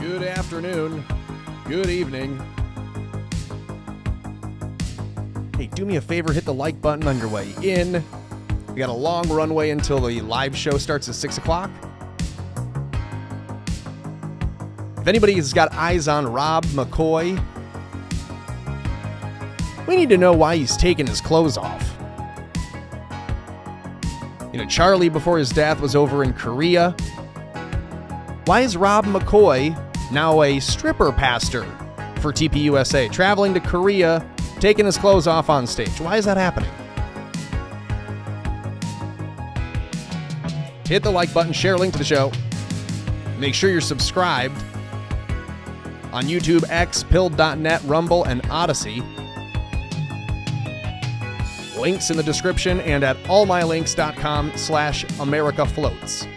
Good afternoon. Good evening. Hey, do me a favor, hit the like button on your way in. We got a long runway until the live show starts at 6 o'clock. If anybody has got eyes on Rob McCoy, we need to know why he's taking his clothes off. You know, Charlie, before his death, was over in Korea. Why is Rob McCoy now a stripper pastor for TPUSA, traveling to Korea, taking his clothes off on stage? Why is that happening? Hit the like button, share a link to the show. Make sure you're subscribed on YouTube, X, Pilled.net, Rumble, and Odyssey. Links in the description and at allmylinks.com/AmericaFloats.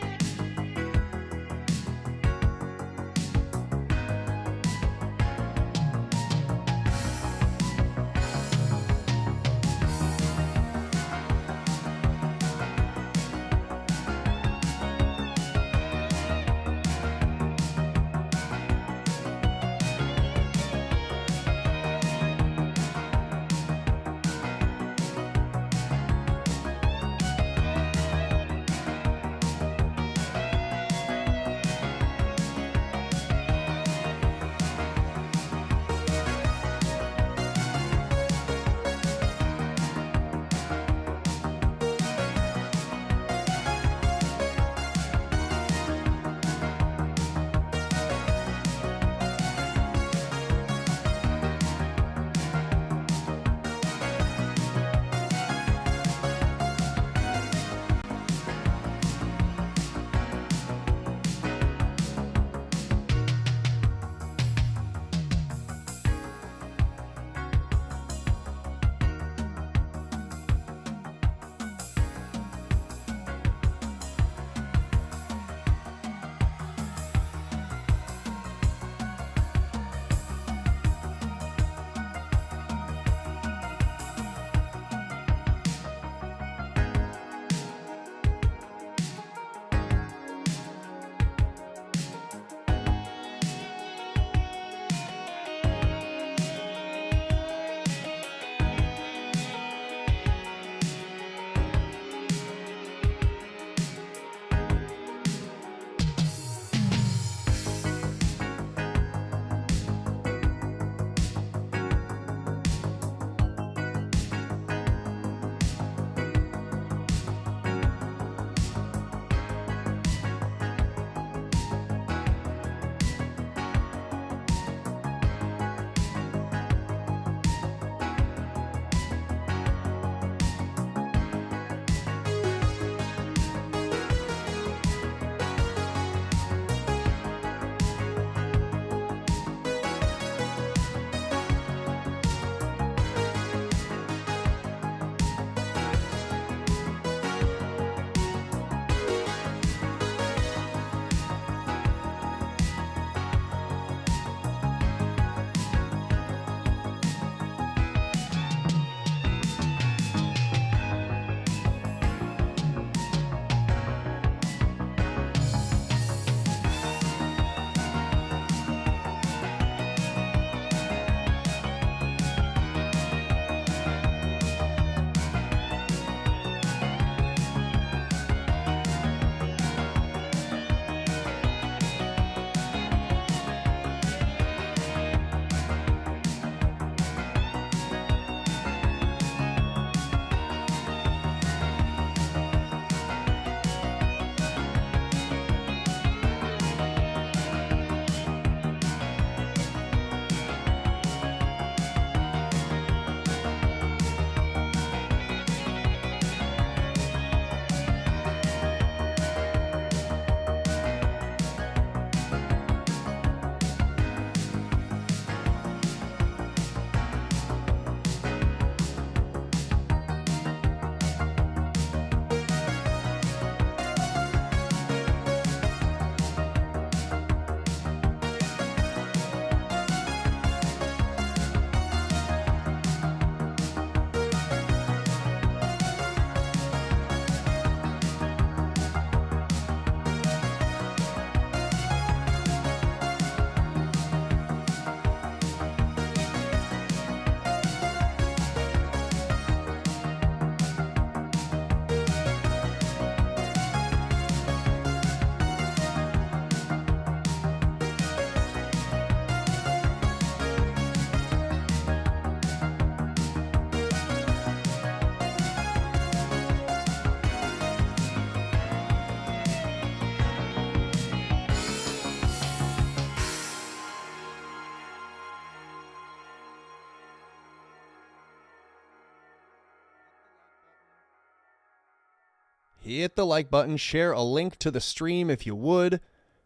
hit the like button, share a link to the stream if you would.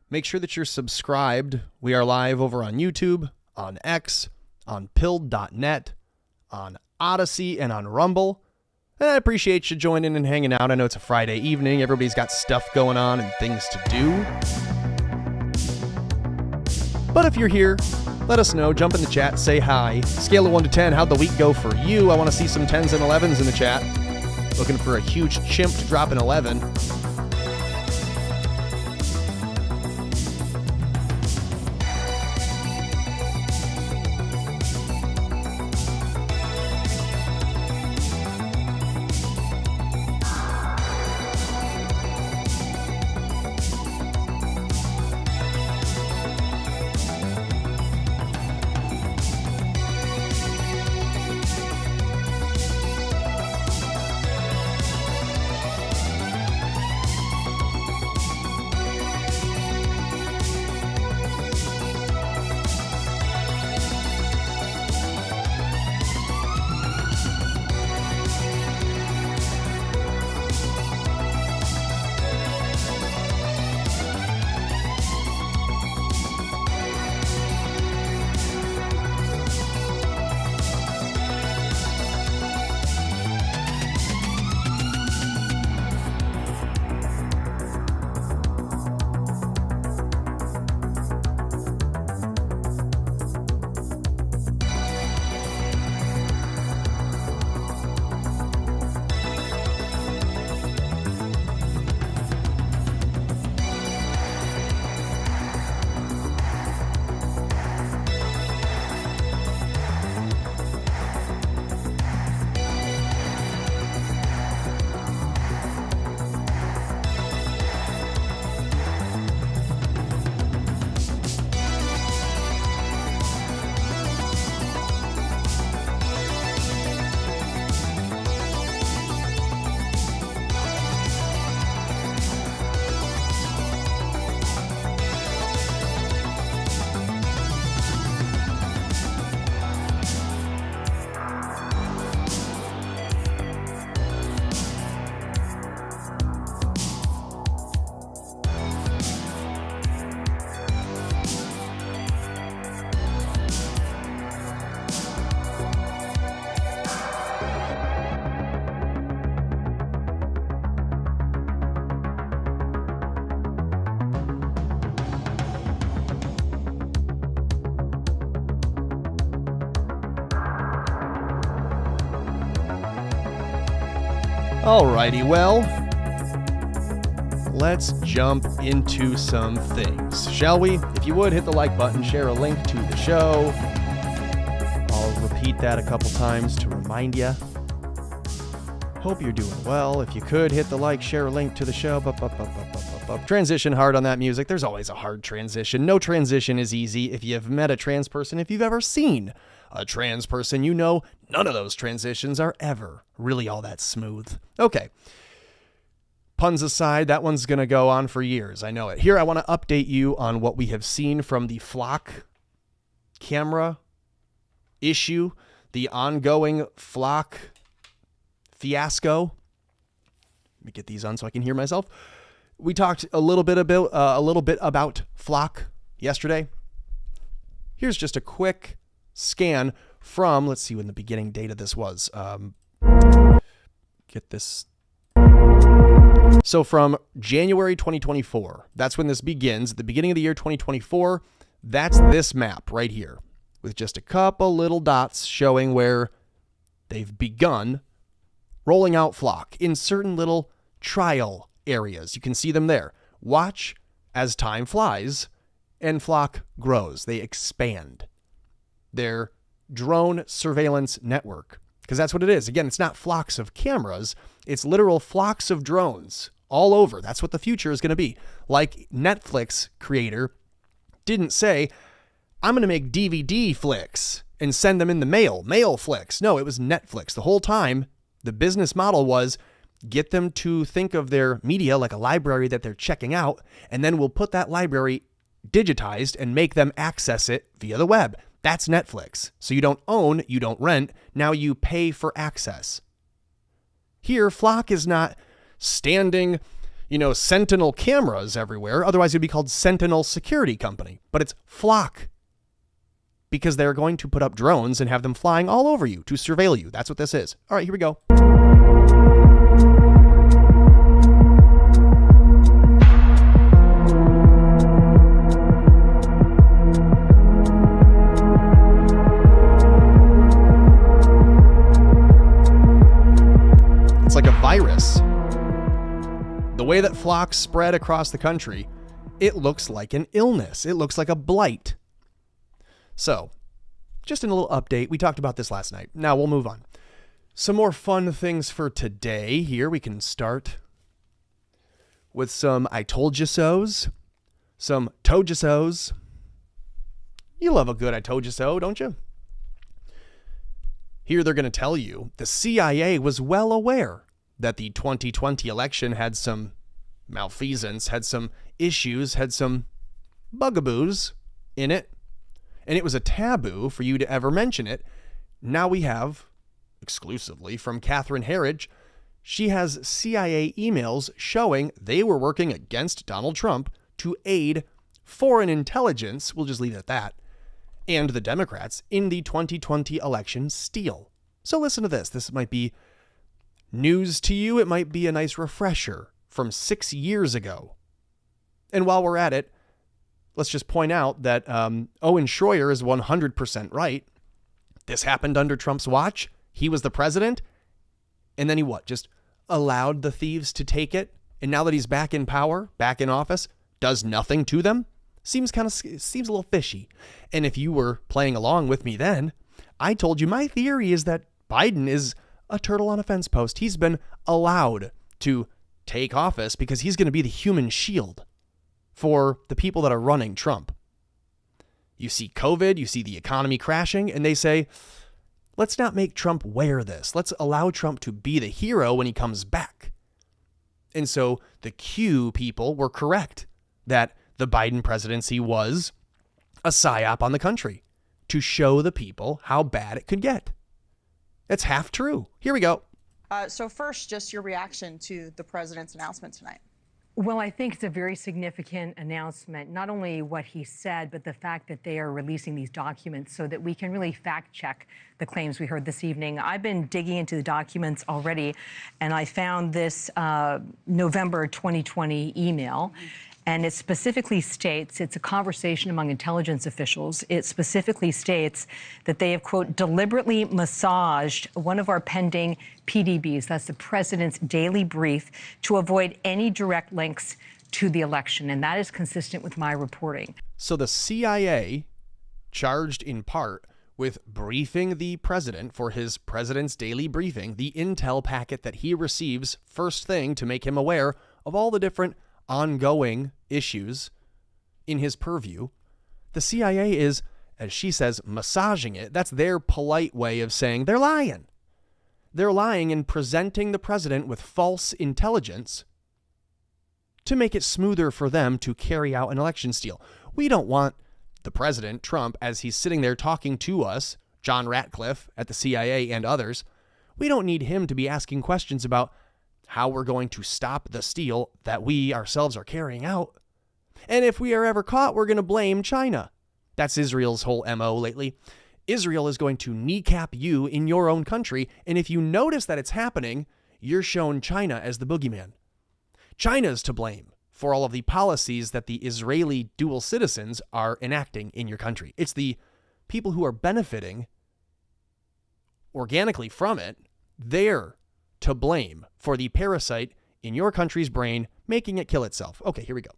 Make sure that you're subscribed. We are live over on YouTube, on X, on pilled.net, on Odyssey, and on Rumble. And I appreciate you joining and hanging out. I know it's a Friday evening. Everybody's got stuff going on and things to do. But if you're here, let us know. Jump in the chat. Say hi. Scale of 1 to 10. How'd the week go for you? I want to see some 10s and 11s in the chat. Looking for a huge chimp to drop an 11. Alrighty, well, let's jump into some things, shall we? If you would, hit the like button, share a link to the show. I'll repeat that a couple times to remind you. Hope you're doing well. If you could, hit the like, share a link to the show. Transition hard on that music. There's always a hard transition. No transition is easy. If you've met a trans person, if you've ever seen a trans person, you know none of those transitions are ever really all that smooth. Okay. Puns aside, that one's going to go on for years. I know it. Here, I want to update you on what we have seen from the flock camera issue, the ongoing flock fiasco. Let me get these on so I can hear myself. We talked a little bit about flock yesterday. Here's just a quick scan from, let's see when the beginning date of this was. Get this. So from January 2024, that's when this begins. At the beginning of the year 2024, that's this map right here with just a couple little dots showing where they've begun rolling out flock in certain little trial areas. You can see them there. Watch as time flies and flock grows. They expand their drone surveillance network, because that's what it is. Again, it's not flocks of cameras. It's literal flocks of drones all over. That's what the future is going to be. Like Netflix creator didn't say, I'm going to make DVD flicks and send them in the mail flicks. No, it was Netflix. The whole time, the business model was get them to think of their media like a library that they're checking out, and then we'll put that library digitized and make them access it via the web. That's Netflix. So you don't own, you don't rent. Now you pay for access. Here, Flock is not standing, sentinel cameras everywhere. Otherwise, it'd be called Sentinel Security Company. But it's Flock, because they're going to put up drones and have them flying all over you to surveil you. That's what this is. All right, here we go. It's like a virus. The way that Flock spread across the country, it looks like an illness. It looks like a blight. So, just a little update. We talked about this last night. Now we'll move on. Some more fun things for today. Here we can start with some I told you so's, some told you so's. You love a good I told you so, don't you? Here they're going to tell you the CIA was well aware that the 2020 election had some malfeasance, had some issues, had some bugaboos in it, and it was a taboo for you to ever mention it. Now we have, exclusively from Catherine Herridge, she has CIA emails showing they were working against Donald Trump to aid foreign intelligence, we'll just leave it at that, and the Democrats in the 2020 election steal. So listen to this. This might be news to you. It might be a nice refresher from 6 years ago. And while we're at it, let's just point out that Owen Schroyer is 100% right. This happened under Trump's watch. He was the president. And then he just allowed the thieves to take it. And now that he's back in power, back in office, does nothing to them. Seems a little fishy. And if you were playing along with me then, I told you my theory is that Biden is a turtle on a fence post. He's been allowed to take office because he's going to be the human shield for the people that are running Trump. You see COVID, you see the economy crashing, and they say, let's not make Trump wear this. Let's allow Trump to be the hero when he comes back. And so the Q people were correct that the Biden presidency was a psyop on the country to show the people how bad it could get. It's half true. Here we go. So first, just your reaction to the president's announcement tonight. Well, I think it's a very significant announcement, not only what he said, but the fact that they are releasing these documents so that we can really fact check the claims we heard this evening. I've been digging into the documents already, and I found this November 2020 email. And it specifically states, it's a conversation among intelligence officials. It specifically states that they have, quote, deliberately massaged one of our pending PDBs, that's the president's daily brief, to avoid any direct links to the election. And that is consistent with my reporting. So the CIA, charged in part with briefing the president for his president's daily briefing, the intel packet that he receives first thing to make him aware of all the different ongoing issues in his purview. The CIA is, as she says, massaging it. That's their polite way of saying they're lying. They're lying and presenting the president with false intelligence to make it smoother for them to carry out an election steal. We don't want the president, Trump, as he's sitting there talking to us, John Ratcliffe at the CIA and others, we don't need him to be asking questions about how we're going to stop the steal that we ourselves are carrying out. And if we are ever caught, we're going to blame China. That's Israel's whole MO lately. Israel is going to kneecap you in your own country, and if you notice that it's happening, you're shown China as the boogeyman. China's to blame for all of the policies that the Israeli dual citizens are enacting in your country. It's the people who are benefiting organically from it. They're to blame for the parasite in your country's brain, making it kill itself. Okay, here we go.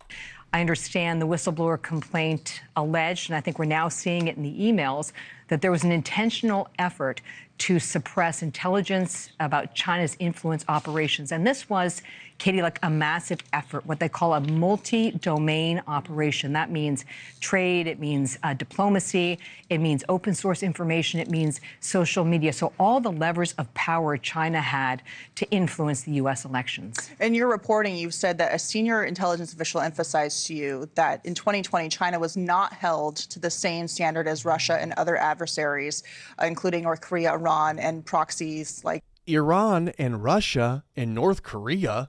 I understand the whistleblower complaint alleged, and I think we're now seeing it in the emails, that there was an intentional effort to suppress intelligence about China's influence operations. And this was, Katie, like a massive effort, what they call a multi-domain operation. That means trade, it means diplomacy, it means open source information, it means social media. So all the levers of power China had to influence the U.S. elections. In your reporting, you've said that a senior intelligence official emphasized to you that in 2020, China was not held to the same standard as Russia and other adversaries, including North Korea, Iran, and proxies like Iran and Russia and North Korea.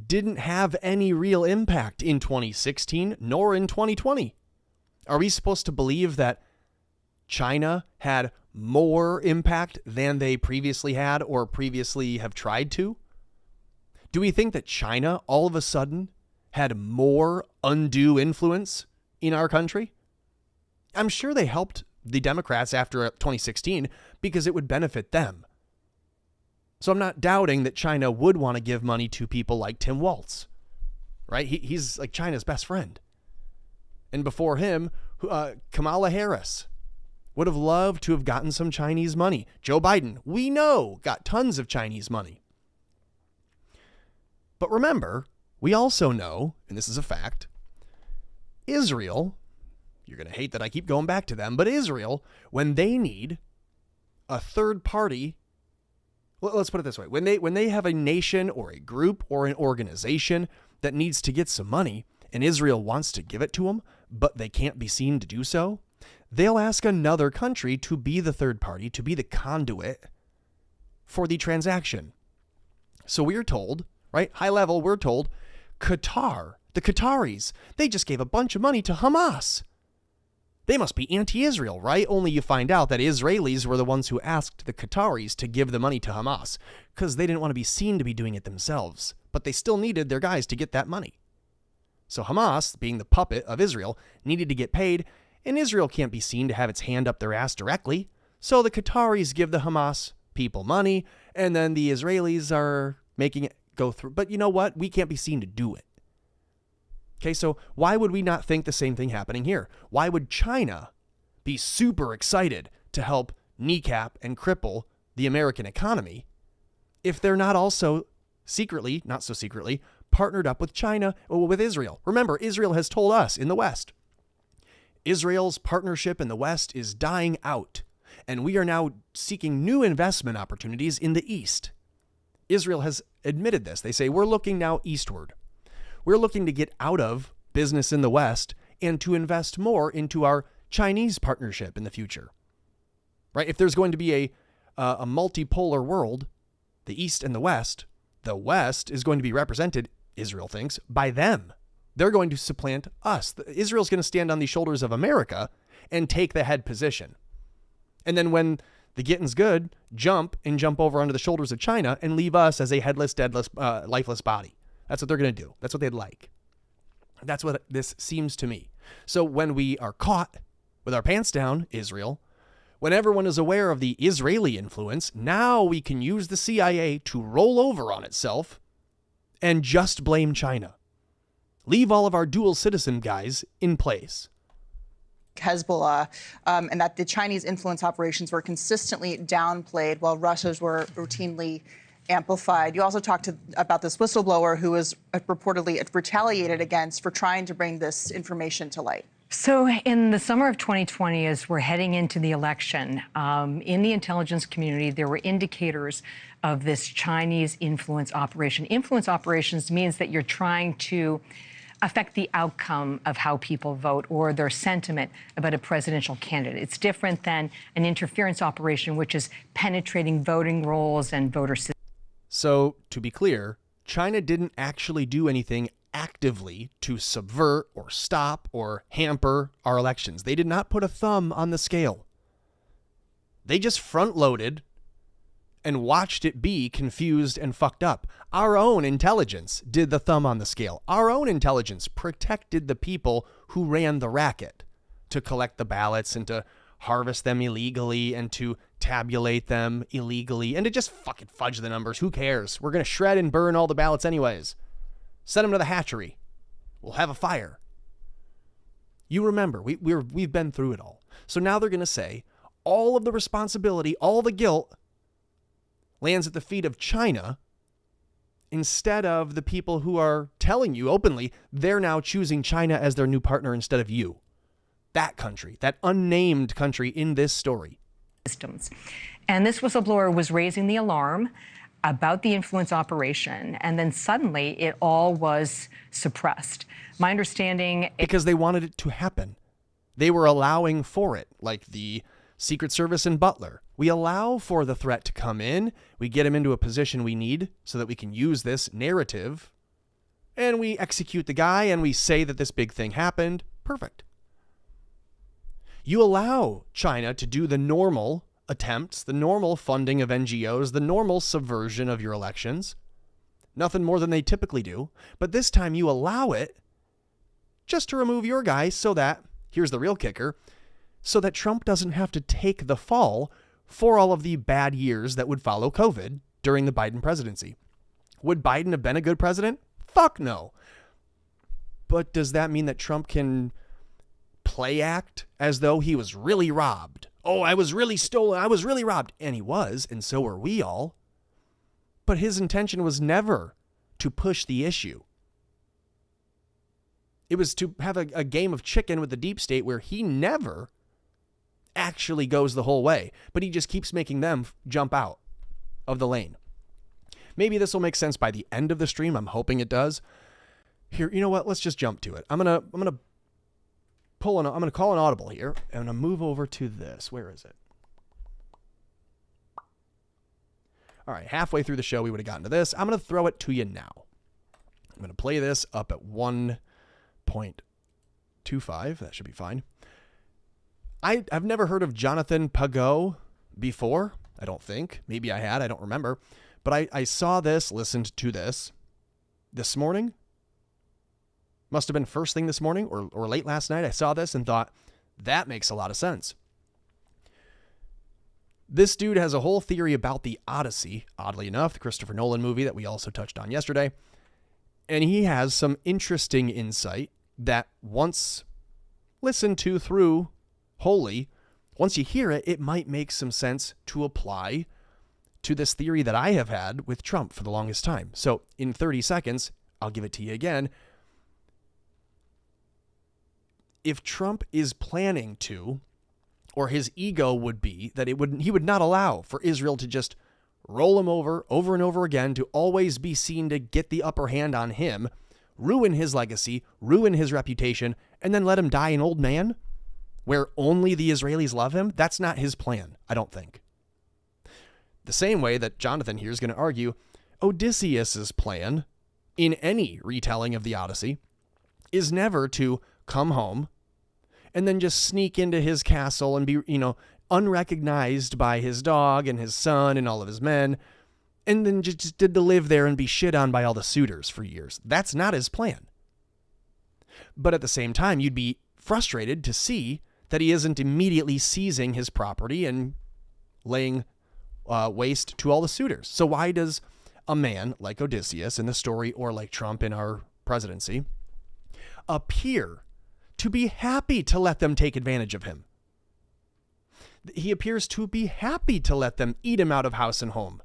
didn't have any real impact in 2016 nor in 2020. Are we supposed to believe that China had more impact than they previously had or previously have tried to? Do we think that China all of a sudden had more undue influence in our country? I'm sure they helped the Democrats after 2016 because it would benefit them. So I'm not doubting that China would want to give money to people like Tim Walz, right? He's like China's best friend. And before him, Kamala Harris would have loved to have gotten some Chinese money. Joe Biden, we know, got tons of Chinese money. But remember, we also know, and this is a fact, Israel, you're going to hate that I keep going back to them, but Israel, when they need a third party, let's put it this way, when they have a nation or a group or an organization that needs to get some money and Israel wants to give it to them, but they can't be seen to do so, they'll ask another country to be the third party, to be the conduit for the transaction. So we're told, right, high level, we're told Qatar, the Qataris, they just gave a bunch of money to Hamas. They must be anti-Israel, right? Only you find out that Israelis were the ones who asked the Qataris to give the money to Hamas because they didn't want to be seen to be doing it themselves, but they still needed their guys to get that money. So Hamas, being the puppet of Israel, needed to get paid, and Israel can't be seen to have its hand up their ass directly. So the Qataris give the Hamas people money, and then the Israelis are making it go through. But you know what? We can't be seen to do it. Okay, so why would we not think the same thing happening here? Why would China be super excited to help kneecap and cripple the American economy if they're not also secretly, not so secretly, partnered up with China or with Israel? Remember, Israel has told us in the West, Israel's partnership in the West is dying out, and we are now seeking new investment opportunities in the East. Israel has admitted this. They say, we're looking now eastward. We're looking to get out of business in the West and to invest more into our Chinese partnership in the future, right? If there's going to be a multipolar world, the East and the West is going to be represented, Israel thinks, by them. They're going to supplant us. Israel's going to stand on the shoulders of America and take the head position. And then when the getting's good, jump over onto the shoulders of China and leave us as a headless, deadless, lifeless body. That's what they're going to do. That's what they'd like. That's what this seems to me. So when we are caught with our pants down, Israel, when everyone is aware of the Israeli influence, now we can use the CIA to roll over on itself and just blame China. Leave all of our dual citizen guys in place. Hezbollah, and that the Chinese influence operations were consistently downplayed while Russia's were routinely amplified. You also talked about this whistleblower who was reportedly retaliated against for trying to bring this information to light. So in the summer of 2020, as we're heading into the election, in the intelligence community, there were indicators of this Chinese influence operation. Influence operations means that you're trying to affect the outcome of how people vote or their sentiment about a presidential candidate. It's different than an interference operation, which is penetrating voting rolls and voter systems. So, to be clear, China didn't actually do anything actively to subvert or stop or hamper our elections. They did not put a thumb on the scale. They just front-loaded and watched it be confused and fucked up. Our own intelligence did the thumb on the scale. Our own intelligence protected the people who ran the racket to collect the ballots and to harvest them illegally and to tabulate them illegally and to just fucking fudge the numbers. Who cares? We're going to shred and burn all the ballots anyways. Send them to the hatchery. We'll have a fire. You remember, we've been through it all. So now they're going to say all of the responsibility, all the guilt lands at the feet of China instead of the people who are telling you openly they're now choosing China as their new partner instead of you. That country, that unnamed country in this story. Systems. And this whistleblower was raising the alarm about the influence operation, and then suddenly it all was suppressed. My understanding... Because they wanted it to happen. They were allowing for it, like the Secret Service in Butler. We allow for the threat to come in. We get him into a position we need so that we can use this narrative and we execute the guy and we say that this big thing happened. Perfect. You allow China to do the normal attempts, the normal funding of NGOs, the normal subversion of your elections. Nothing more than they typically do. But this time you allow it just to remove your guy so that, here's the real kicker, so that Trump doesn't have to take the fall for all of the bad years that would follow COVID during the Biden presidency. Would Biden have been a good president? Fuck no. But does that mean that Trump can play act as though he was really robbed? Oh, I was really stolen. I was really robbed. And he was, and so were we all. But his intention was never to push the issue. It was to have a game of chicken with the deep state where he never actually goes the whole way, but he just keeps making them jump out of the lane. Maybe this will make sense by the end of the stream. I'm hoping it does. Here, you know what? Let's just jump to it. I'm gonna call an audible here, and I'm gonna move over to this. Where is it? All right, halfway through the show, we would have gotten to this. I'm gonna throw it to you now. I'm gonna play this up at 1.25. That should be fine. I've never heard of Jonathan Pageau before. I don't think. Maybe I had. I don't remember. But I saw this, listened to this morning. Must have been first thing this morning or late last night. I saw this and thought, that makes a lot of sense. This dude has a whole theory about the Odyssey, oddly enough, the Christopher Nolan movie that we also touched on yesterday. And he has some interesting insight that once listened to through wholly, once you hear it, it might make some sense to apply to this theory that I have had with Trump for the longest time. So in 30 seconds, I'll give it to you again. If Trump is planning to, or his ego would be that he would not allow for Israel to just roll him over and over again, to always be seen to get the upper hand on him, ruin his legacy, ruin his reputation, and then let him die an old man where only the Israelis love him. That's not his plan, I don't think. The same way that Jonathan here is going to argue, Odysseus's plan in any retelling of the Odyssey is never to come home and then just sneak into his castle and be, unrecognized by his dog and his son and all of his men, and then just did to live there and be shit on by all the suitors for years. That's not his plan. But at the same time, you'd be frustrated to see that he isn't immediately seizing his property and laying waste to all the suitors. So why does a man like Odysseus in the story, or like Trump in our presidency, appear to be happy to let them take advantage of him? He appears to be happy to let them eat him out of house and home,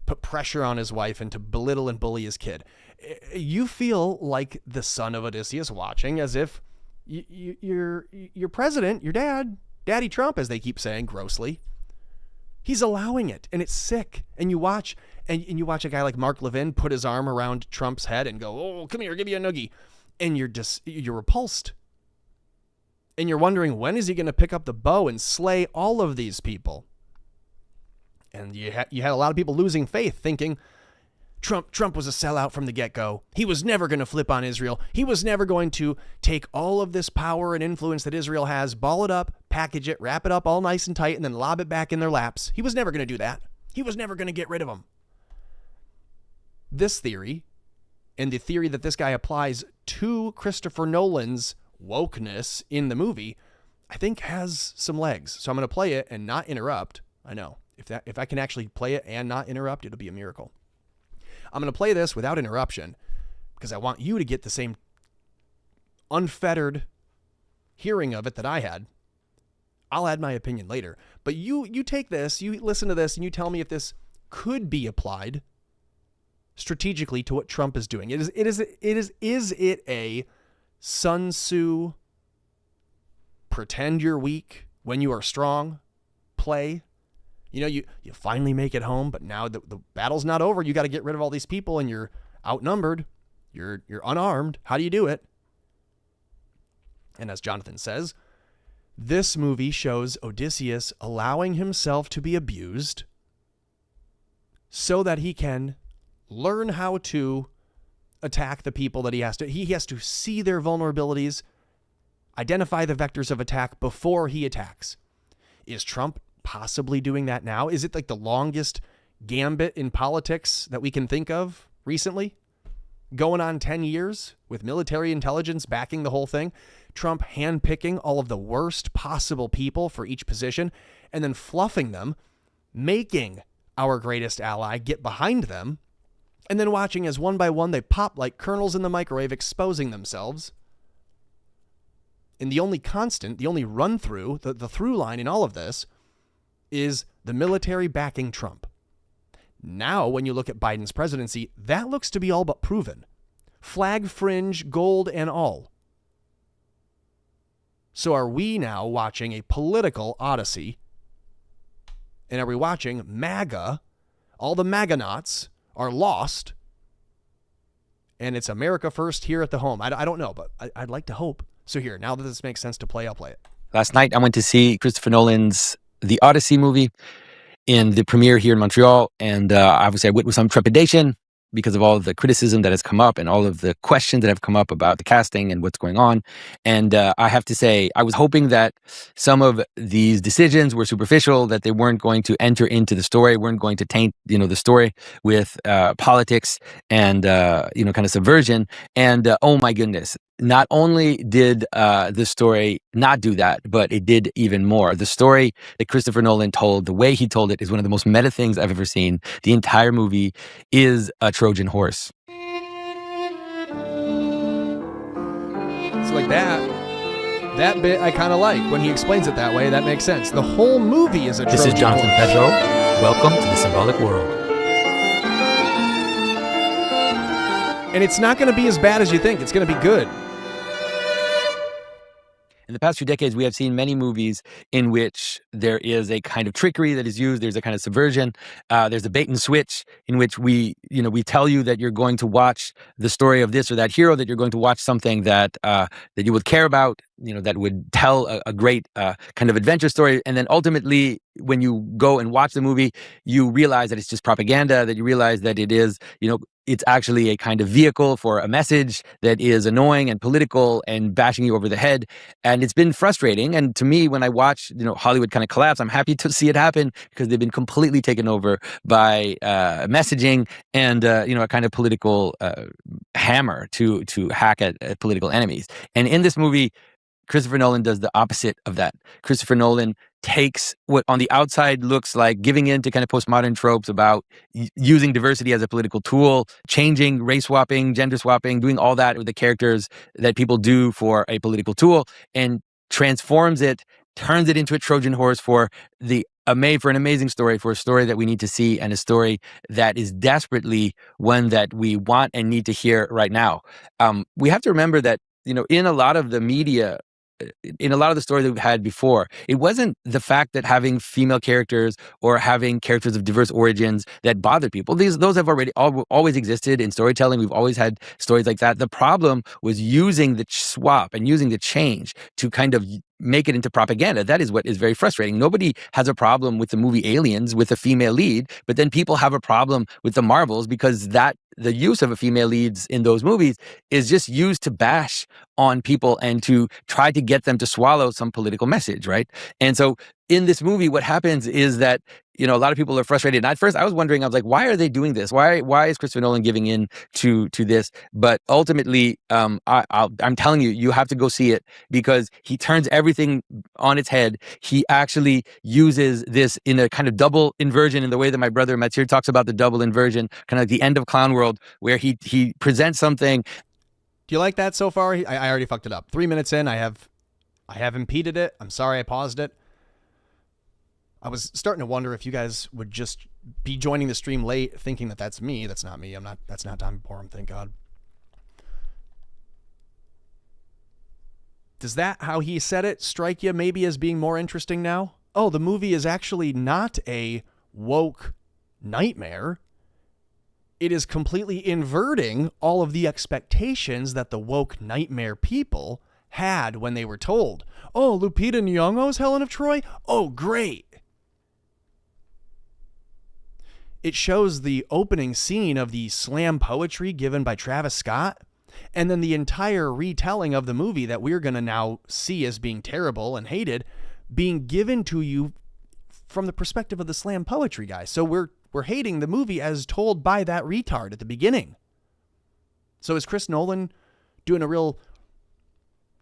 put pressure on his wife, and to belittle and bully his kid. You feel like the son of Odysseus watching, as if your president, your Daddy Trump, as they keep saying grossly, he's allowing it, and it's sick. And you watch a guy like Mark Levin put his arm around Trump's head and go, "Oh, come here, give me a noogie," and you're repulsed. And you're wondering, when is he going to pick up the bow and slay all of these people? And you had a lot of people losing faith, thinking Trump was a sellout from the get-go. He was never going to flip on Israel. He was never going to take all of this power and influence that Israel has, ball it up, package it, wrap it up all nice and tight, and then lob it back in their laps. He was never going to do that. He was never going to get rid of them. This theory, and the theory that this guy applies to Christopher Nolan's wokeness in the movie, I think has some legs. So I'm going to play it and not interrupt. I know. If I can actually play it and not interrupt, it'll be a miracle. I'm going to play this without interruption because I want you to get the same unfettered hearing of it that I had. I'll add my opinion later. But you take this, you listen to this, and you tell me if this could be applied strategically to what Trump is doing. Is it a Sun Tzu, pretend you're weak when you are strong play? You finally make it home, but now the battle's not over. You got to get rid of all these people, and you're outnumbered. You're unarmed. How do you do it? And as Jonathan says, this movie shows Odysseus allowing himself to be abused so that he can learn how to attack the people that he has to see their vulnerabilities, identify the vectors of attack before he attacks. Is Trump possibly doing that now? Is it like the longest gambit in politics that we can think of recently? Going on 10 years with military intelligence backing the whole thing. Trump handpicking all of the worst possible people for each position and then fluffing them, making our greatest ally get behind them, and then watching as one by one they pop like kernels in the microwave, exposing themselves. And the only constant, the only run through, the through line in all of this is the military backing Trump. Now, when you look at Biden's presidency, that looks to be all but proven. Flag fringe, gold, and all. So are we now watching a political odyssey? And are we watching MAGA? All the MAGA-nauts are lost. And it's America first here at the home. I don't know, but I'd like to hope. So here, now that this makes sense to play, I'll play it. Last night, I went to see Christopher Nolan's The Odyssey movie in the premiere here in Montreal. And obviously, I went with some trepidation because of all of the criticism that has come up and all of the questions that have come up about the casting and what's going on. And I have to say, I was hoping that some of these decisions were superficial, that they weren't going to enter into the story, weren't going to taint, the story with politics and, kind of subversion. And oh my goodness, not only did the story not do that, but it did even more. The story that Christopher Nolan told, the way he told it, is one of the most meta things I've ever seen. The entire movie is a Trojan horse. So like that bit I kind of like. When he explains it that way, that makes sense. The whole movie is a Trojan horse. This is Jonathan Pedro. Welcome to the Symbolic World. And it's not going to be as bad as you think. It's going to be good. In the past few decades, we have seen many movies in which there is a kind of trickery that is used. There's a kind of subversion. There's a bait and switch in which we tell you that you're going to watch the story of this or that hero, that you're going to watch something that you would care about, that would tell a great kind of adventure story. And then ultimately, when you go and watch the movie, you realize that it's just propaganda, that you realize that it is, it's actually a kind of vehicle for a message that is annoying and political and bashing you over the head. And it's been frustrating. And to me, when I watch, Hollywood kind of collapse, I'm happy to see it happen because they've been completely taken over by messaging and, a kind of political hammer to hack at political enemies. And in this movie, Christopher Nolan does the opposite of that. Christopher Nolan takes what on the outside looks like giving in to kind of postmodern tropes about using diversity as a political tool, changing, race swapping, gender swapping, doing all that with the characters that people do for a political tool, and transforms it, turns it into a Trojan horse for an amazing story, for a story that we need to see, and a story that is desperately one that we want and need to hear right now. We have to remember that, in a lot of the media, in a lot of the stories that we've had before, it wasn't the fact that having female characters or having characters of diverse origins that bothered people. Those have always existed in storytelling. We've always had stories like that. The problem was using the swap and using the change to kind of make it into propaganda. That is what is very frustrating. Nobody has a problem with the movie Aliens with a female lead, but then people have a problem with the Marvels because the use of a female leads in those movies is just used to bash on people and to try to get them to swallow some political message, right? And so in this movie, what happens is that, a lot of people are frustrated. And at first I was wondering, I was like, why are they doing this? Why is Christopher Nolan giving in to this? But ultimately, I'm telling you, you have to go see it because he turns everything on its head. He actually uses this in a kind of double inversion in the way that my brother Mathieu talks about the double inversion, kind of like the end of Clown World, where he presents something. Do you like that so far? I already fucked it up. 3 minutes in, I have impeded it. I'm sorry I paused it. I was starting to wonder if you guys would just be joining the stream late thinking that that's me. That's not me. That's not Tommy Borum, thank God. Does that, how he said it, strike you maybe as being more interesting now? Oh, the movie is actually not a woke nightmare. It is completely inverting all of the expectations that the woke nightmare people had when they were told, oh, Lupita Nyong'o's Helen of Troy? Oh, great. it shows the opening scene of the slam poetry given by Travis Scott, and then the entire retelling of the movie that we're going to now see as being terrible and hated being given to you from the perspective of the slam poetry guy. So we're hating the movie as told by that retard at the beginning. So is Chris Nolan doing a real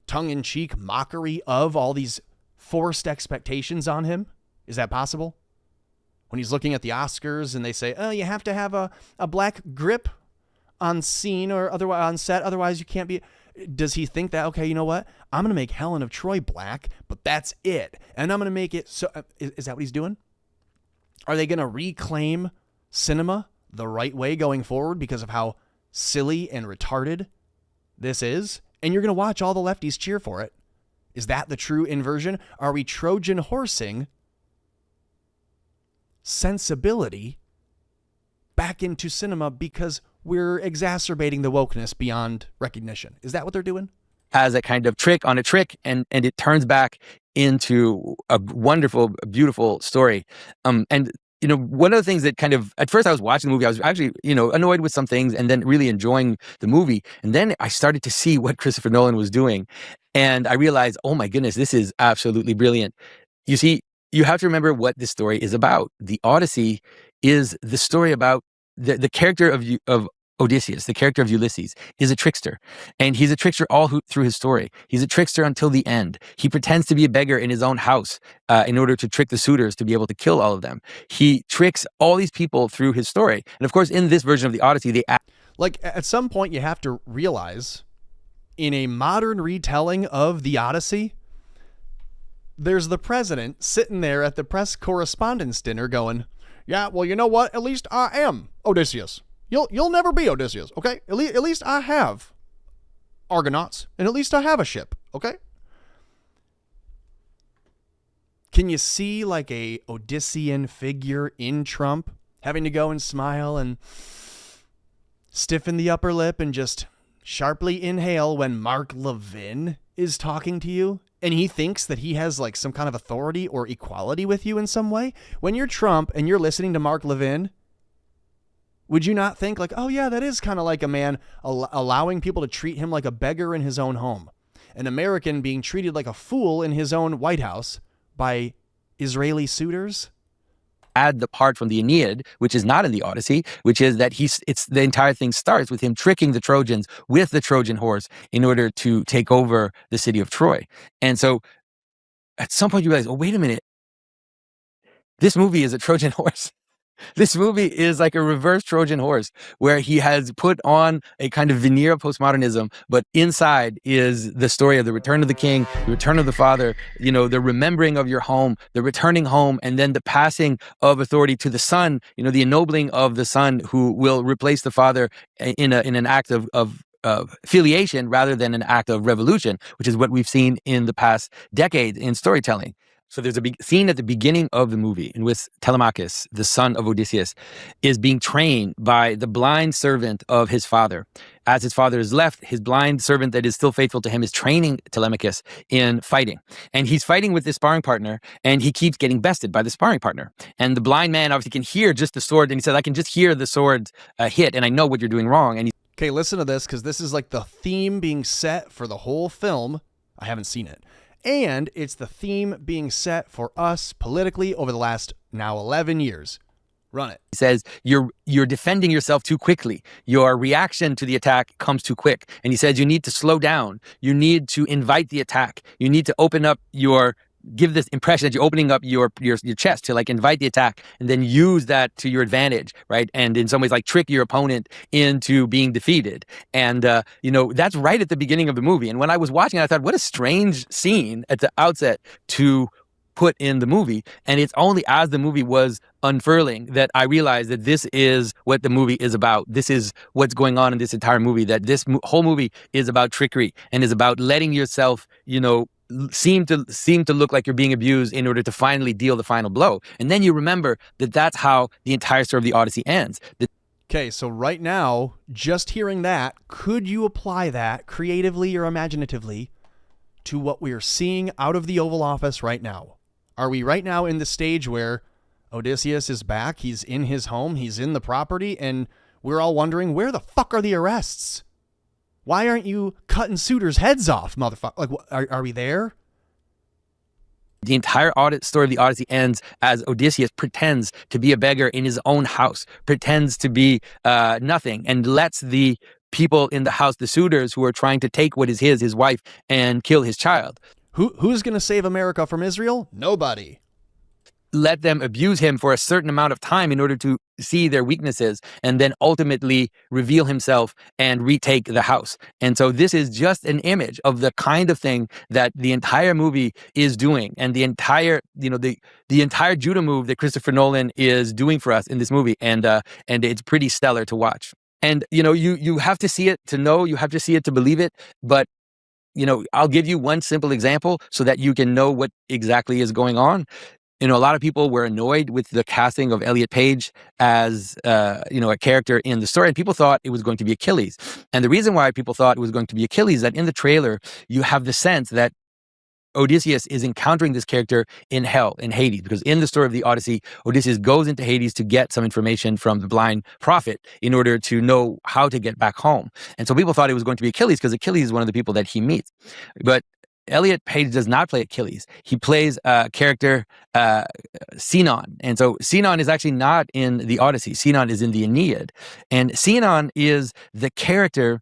tongue-in-cheek mockery of all these forced expectations on him? Is that possible? When he's looking at the Oscars and they say, oh, you have to have a black grip on scene or otherwise on set, otherwise you can't be. Does he think that, okay, you know what? I'm going to make Helen of Troy black, but that's it. And I'm going to make it so. Is that what he's doing? Are they going to reclaim cinema the right way going forward because of how silly and retarded this is? And you're going to watch all the lefties cheer for it. Is that the true inversion? Are we Trojan horsing sensibility back into cinema because we're exacerbating the wokeness beyond recognition? Is that what they're doing? As a kind of trick on a trick, and it turns back into a wonderful, beautiful story. And one of the things that kind of, at first I was watching the movie, I was actually, annoyed with some things and then really enjoying the movie. And then I started to see what Christopher Nolan was doing. And I realized, oh my goodness, this is absolutely brilliant. You see, you have to remember what this story is about. The Odyssey is the story about the character of Odysseus, the character of Ulysses, is a trickster. And he's a trickster through his story. He's a trickster until the end. He pretends to be a beggar in his own house in order to trick the suitors to be able to kill all of them. He tricks all these people through his story. And of course, in this version of the Odyssey, they like at some point you have to realize in a modern retelling of the Odyssey, there's the president sitting there at the press correspondence dinner going, yeah, well, you know what? At least I am Odysseus. You'll never be Odysseus, okay? At least I have Argonauts, and at least I have a ship, okay? Can you see like a Odyssean figure in Trump having to go and smile and stiffen the upper lip and just sharply inhale when Mark Levin is talking to you? And he thinks that he has like some kind of authority or equality with you in some way? When you're Trump and you're listening to Mark Levin, would you not think like, oh yeah, that is kind of like a man allowing people to treat him like a beggar in his own home, an American being treated like a fool in his own White House by Israeli suitors? add the part from the Aeneid, which is not in the Odyssey, which is that the entire thing starts with him tricking the Trojans with the Trojan horse in order to take over the city of Troy. And so at some point you realize, oh, wait a minute. This movie is a Trojan horse. This movie is like a reverse Trojan horse where he has put on a kind of veneer of postmodernism, but inside is the story of the return of the king, the return of the father, the remembering of your home, the returning home, and then the passing of authority to the son, the ennobling of the son who will replace the father in an act of filiation rather than an act of revolution, which is what we've seen in the past decade in storytelling. So there's a big scene at the beginning of the movie in which Telemachus, the son of Odysseus, is being trained by the blind servant of his father. As his father is left, his blind servant that is still faithful to him is training Telemachus in fighting. And he's fighting with this sparring partner, and he keeps getting bested by the sparring partner. And the blind man obviously can hear just the sword, and he says, I can just hear the swords hit, and I know what you're doing wrong. And okay, listen to this, because this is like the theme being set for the whole film. I haven't seen it. And it's the theme being set for us politically over the last now 11 years. Run it. He says, you're defending yourself too quickly. Your reaction to the attack comes too quick. And he says, you need to slow down. You need to invite the attack. You need to give this impression that you're opening up your chest to like invite the attack and then use that to your advantage, right? And in some ways like trick your opponent into being defeated. And, that's right at the beginning of the movie. And when I was watching it, I thought, what a strange scene at the outset to put in the movie. And it's only as the movie was unfurling that I realized that this is what the movie is about. This is what's going on in this entire movie, that this whole movie is about trickery and is about letting yourself, seem to look like you're being abused in order to finally deal the final blow. And then you remember that that's how the entire story of the Odyssey ends. Okay, so right now, just hearing that, could you apply that creatively or imaginatively to what we are seeing out of the Oval Office right now? Are we right now in the stage where Odysseus is back. He's in his home. He's in the property. And we're all wondering, where the fuck are the arrests? Why aren't you cutting suitors' heads off, motherfucker? Like, are we there? The entire story of the Odyssey ends as Odysseus pretends to be a beggar in his own house, pretends to be nothing, and lets the people in the house, the suitors who are trying to take what is his wife, and kill his child. Who's going to save America from Israel? Nobody. Let them abuse him for a certain amount of time in order to see their weaknesses, and then ultimately reveal himself and retake the house. And so this is just an image of the kind of thing that the entire movie is doing, and the entire, the entire Judah move that Christopher Nolan is doing for us in this movie. And it's pretty stellar to watch. And, you have to see it to know, you have to see it to believe it. But, I'll give you one simple example so that you can know what exactly is going on. A lot of people were annoyed with the casting of Elliot Page as, a character in the story, and people thought it was going to be Achilles. And the reason why people thought it was going to be Achilles is that in the trailer, you have the sense that Odysseus is encountering this character in hell, in Hades, because in the story of the Odyssey, Odysseus goes into Hades to get some information from the blind prophet in order to know how to get back home. And so people thought it was going to be Achilles because Achilles is one of the people that he meets. But Elliot Page does not play Achilles. He plays a character, Sinon. And so Sinon is actually not in the Odyssey. Sinon is in the Aeneid. And Sinon is the character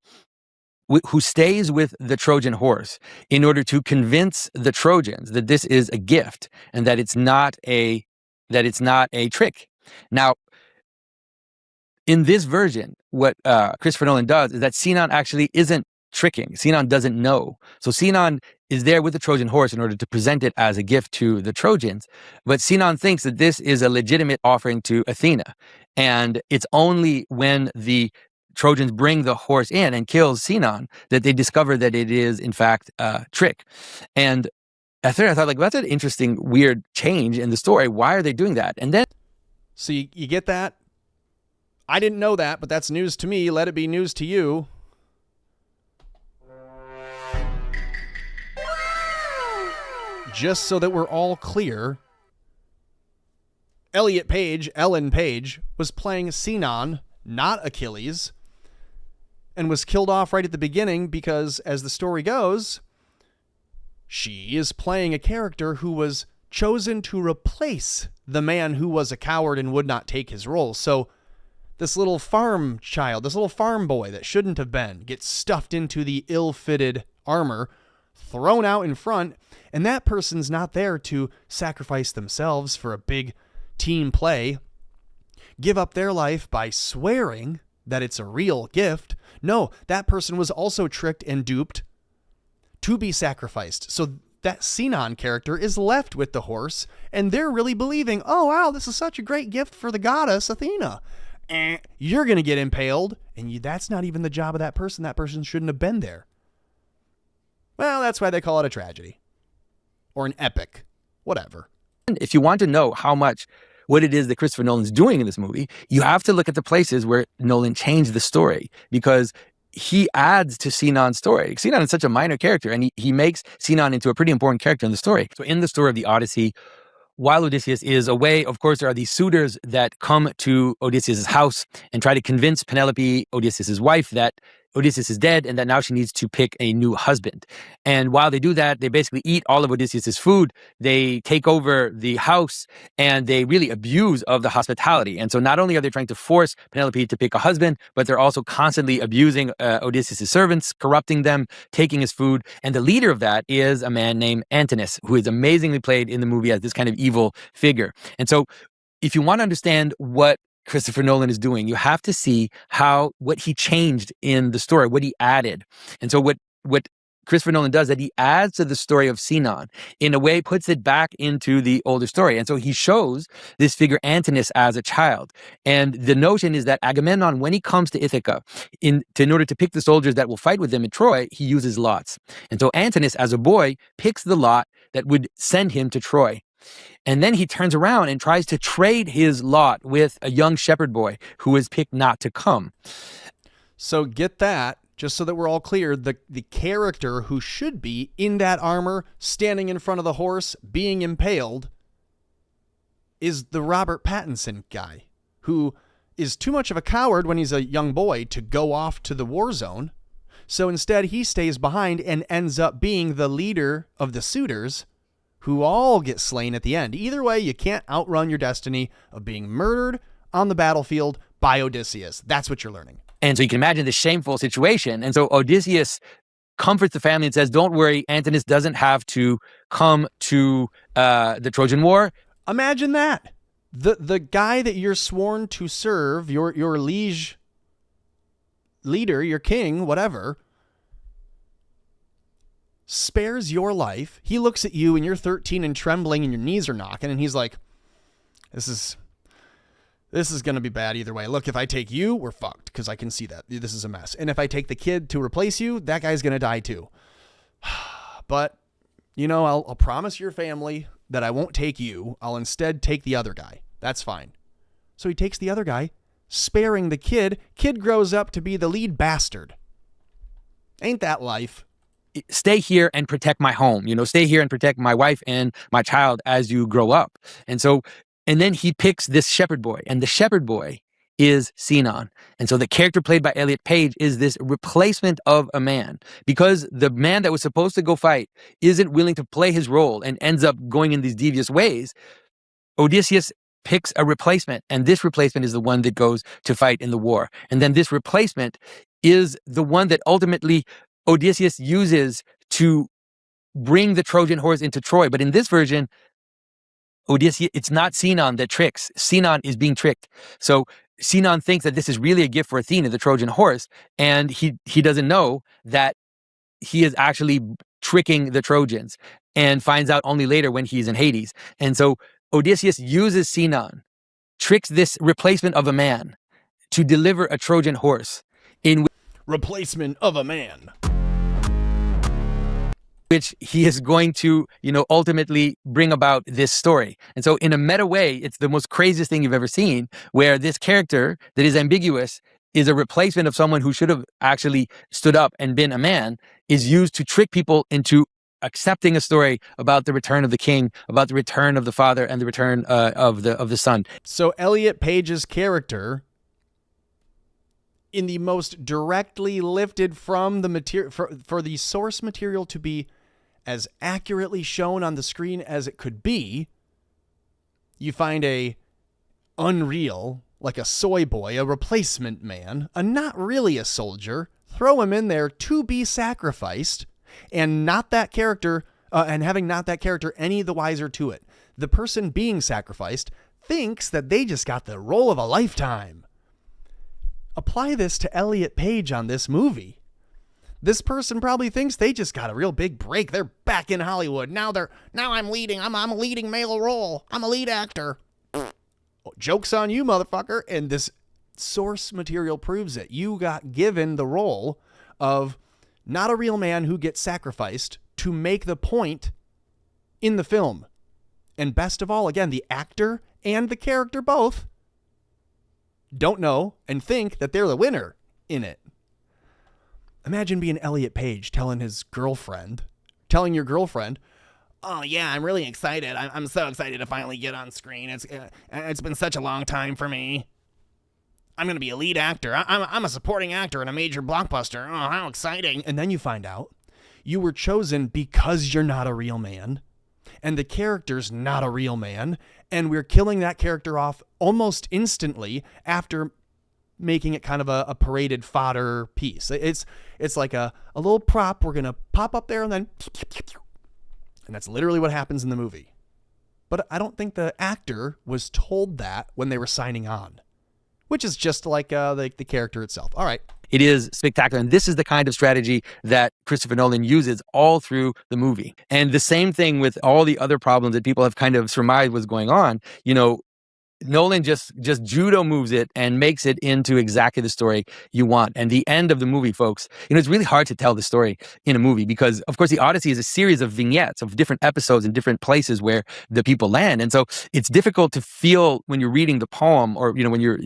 who stays with the Trojan horse in order to convince the Trojans that this is a gift and that it's not a trick. Now, in this version, what Christopher Nolan does is that Sinon actually isn't tricking. Sinon doesn't know. So Sinon is there with the Trojan horse in order to present it as a gift to the Trojans. But Sinon thinks that this is a legitimate offering to Athena. And it's only when the Trojans bring the horse in and kills Sinon that they discover that it is, in fact, a trick. And at first I thought, that's an interesting, weird change in the story. Why are they doing that? And then... So you get that? I didn't know that, but that's news to me. Let it be news to you. Just so that we're all clear, Ellen Page, was playing Sinon, not Achilles, and was killed off right at the beginning because, as the story goes, she is playing a character who was chosen to replace the man who was a coward and would not take his role. So this little farm child, this little farm boy that shouldn't have been, gets stuffed into the ill-fitted armor, thrown out in front, and that person's not there to sacrifice themselves for a big team play, give up their life by swearing that it's a real gift. No, that person was also tricked and duped to be sacrificed. So that Sinon character is left with the horse, and they're really believing, oh, wow, this is such a great gift for the goddess Athena. You're going to get impaled, and that's not even the job of that person. That person shouldn't have been there. Well, that's why they call it a tragedy. Or an epic. Whatever. If you want to know what it is that Christopher Nolan's doing in this movie, you have to look at the places where Nolan changed the story, because he adds to Sinon's story. Sinon is such a minor character, and he makes Sinon into a pretty important character in the story. So in the story of the Odyssey, while Odysseus is away, of course, there are these suitors that come to Odysseus' house and try to convince Penelope, Odysseus' wife, that Odysseus is dead and that now she needs to pick a new husband. And while they do that, they basically eat all of Odysseus' food. They take over the house and they really abuse of the hospitality. And so not only are they trying to force Penelope to pick a husband, but they're also constantly abusing Odysseus' servants, corrupting them, taking his food. And the leader of that is a man named Antinous, who is amazingly played in the movie as this kind of evil figure. And so if you want to understand what Christopher Nolan is doing, you have to see what he changed in the story, what he added. And so what Christopher Nolan does, that he adds to the story of Sinon, in a way puts it back into the older story. And so he shows this figure Antinous as a child. And the notion is that Agamemnon, when he comes to Ithaca, in order to pick the soldiers that will fight with him in Troy, he uses lots. And so Antinous, as a boy, picks the lot that would send him to Troy. And then he turns around and tries to trade his lot with a young shepherd boy who is picked not to come. So get that, just so that we're all clear, the character who should be in that armor, standing in front of the horse, being impaled, is the Robert Pattinson guy who is too much of a coward when he's a young boy to go off to the war zone. So instead, he stays behind and ends up being the leader of the suitors who all get slain at the end. Either way, you can't outrun your destiny of being murdered on the battlefield by Odysseus. That's what you're learning. And so you can imagine the shameful situation. And so Odysseus comforts the family and says, don't worry, Antinous doesn't have to come to the Trojan War. Imagine that. The guy that you're sworn to serve, your liege leader, your king, whatever, spares your life. He looks at you and you're 13 and trembling and your knees are knocking, and he's like, this is going to be bad either way. Look, if I take you, we're fucked because I can see that. This is a mess. And if I take the kid to replace you, that guy's going to die too. But, I'll promise your family that I won't take you. I'll instead take the other guy. That's fine. So he takes the other guy, sparing the kid. Kid grows up to be the lead bastard. Ain't that life? Stay here and protect my home, stay here and protect my wife and my child as you grow up. And then he picks this shepherd boy, and the shepherd boy is Sinon. And so the character played by Elliot Page is this replacement of a man, because the man that was supposed to go fight isn't willing to play his role and ends up going in these devious ways. Odysseus picks a replacement, and this replacement is the one that goes to fight in the war. And then this replacement is the one that ultimately Odysseus uses to bring the Trojan horse into Troy. But in this version, Odysseus, it's not Sinon that tricks. Sinon is being tricked. So Sinon thinks that this is really a gift for Athena, the Trojan horse, and he doesn't know that he is actually tricking the Trojans, and finds out only later when he's in Hades. And so Odysseus uses Sinon, tricks this replacement of a man to deliver a Trojan horse in Replacement of a man. which he is going to, ultimately bring about this story. And so in a meta way, it's the most craziest thing you've ever seen, where this character that is ambiguous is a replacement of someone who should have actually stood up and been a man, is used to trick people into accepting a story about the return of the king, about the return of the father, and the return of the son. So Elliot Page's character, in the most directly lifted from the material, for the source material to be as accurately shown on the screen as it could be, you find a unreal, like a soy boy, a replacement man, a not really a soldier, throw him in there to be sacrificed, and not that character, and having not that character any the wiser to it. The person being sacrificed thinks that they just got the role of a lifetime. Apply this to Elliot Page on this movie. This person probably thinks they just got a real big break. They're back in Hollywood. Now I'm leading. I'm a leading male role. I'm a lead actor. Joke's on you, motherfucker. And this source material proves it. You got given the role of not a real man who gets sacrificed to make the point in the film. And best of all, again, the actor and the character both don't know and think that they're the winner in it. Imagine being Elliot Page telling your girlfriend, oh yeah, I'm really excited. I'm so excited to finally get on screen. It's been such a long time for me. I'm going to be a lead actor. I'm a supporting actor in a major blockbuster. Oh, how exciting. And then you find out you were chosen because you're not a real man, and the character's not a real man, and we're killing that character off almost instantly after making it kind of a paraded fodder piece. It's like a little prop we're going to pop up there, and then, and that's literally what happens in the movie. But I don't think the actor was told that when they were signing on, which is just like the character itself. All right. It is spectacular. And this is the kind of strategy that Christopher Nolan uses all through the movie. And the same thing with all the other problems that people have kind of surmised was going on. Nolan just judo moves it and makes it into exactly the story you want. And the end of the movie, folks, it's really hard to tell the story in a movie because, of course, the Odyssey is a series of vignettes of different episodes in different places where the people land. And so it's difficult to feel when you're reading the poem or, when you're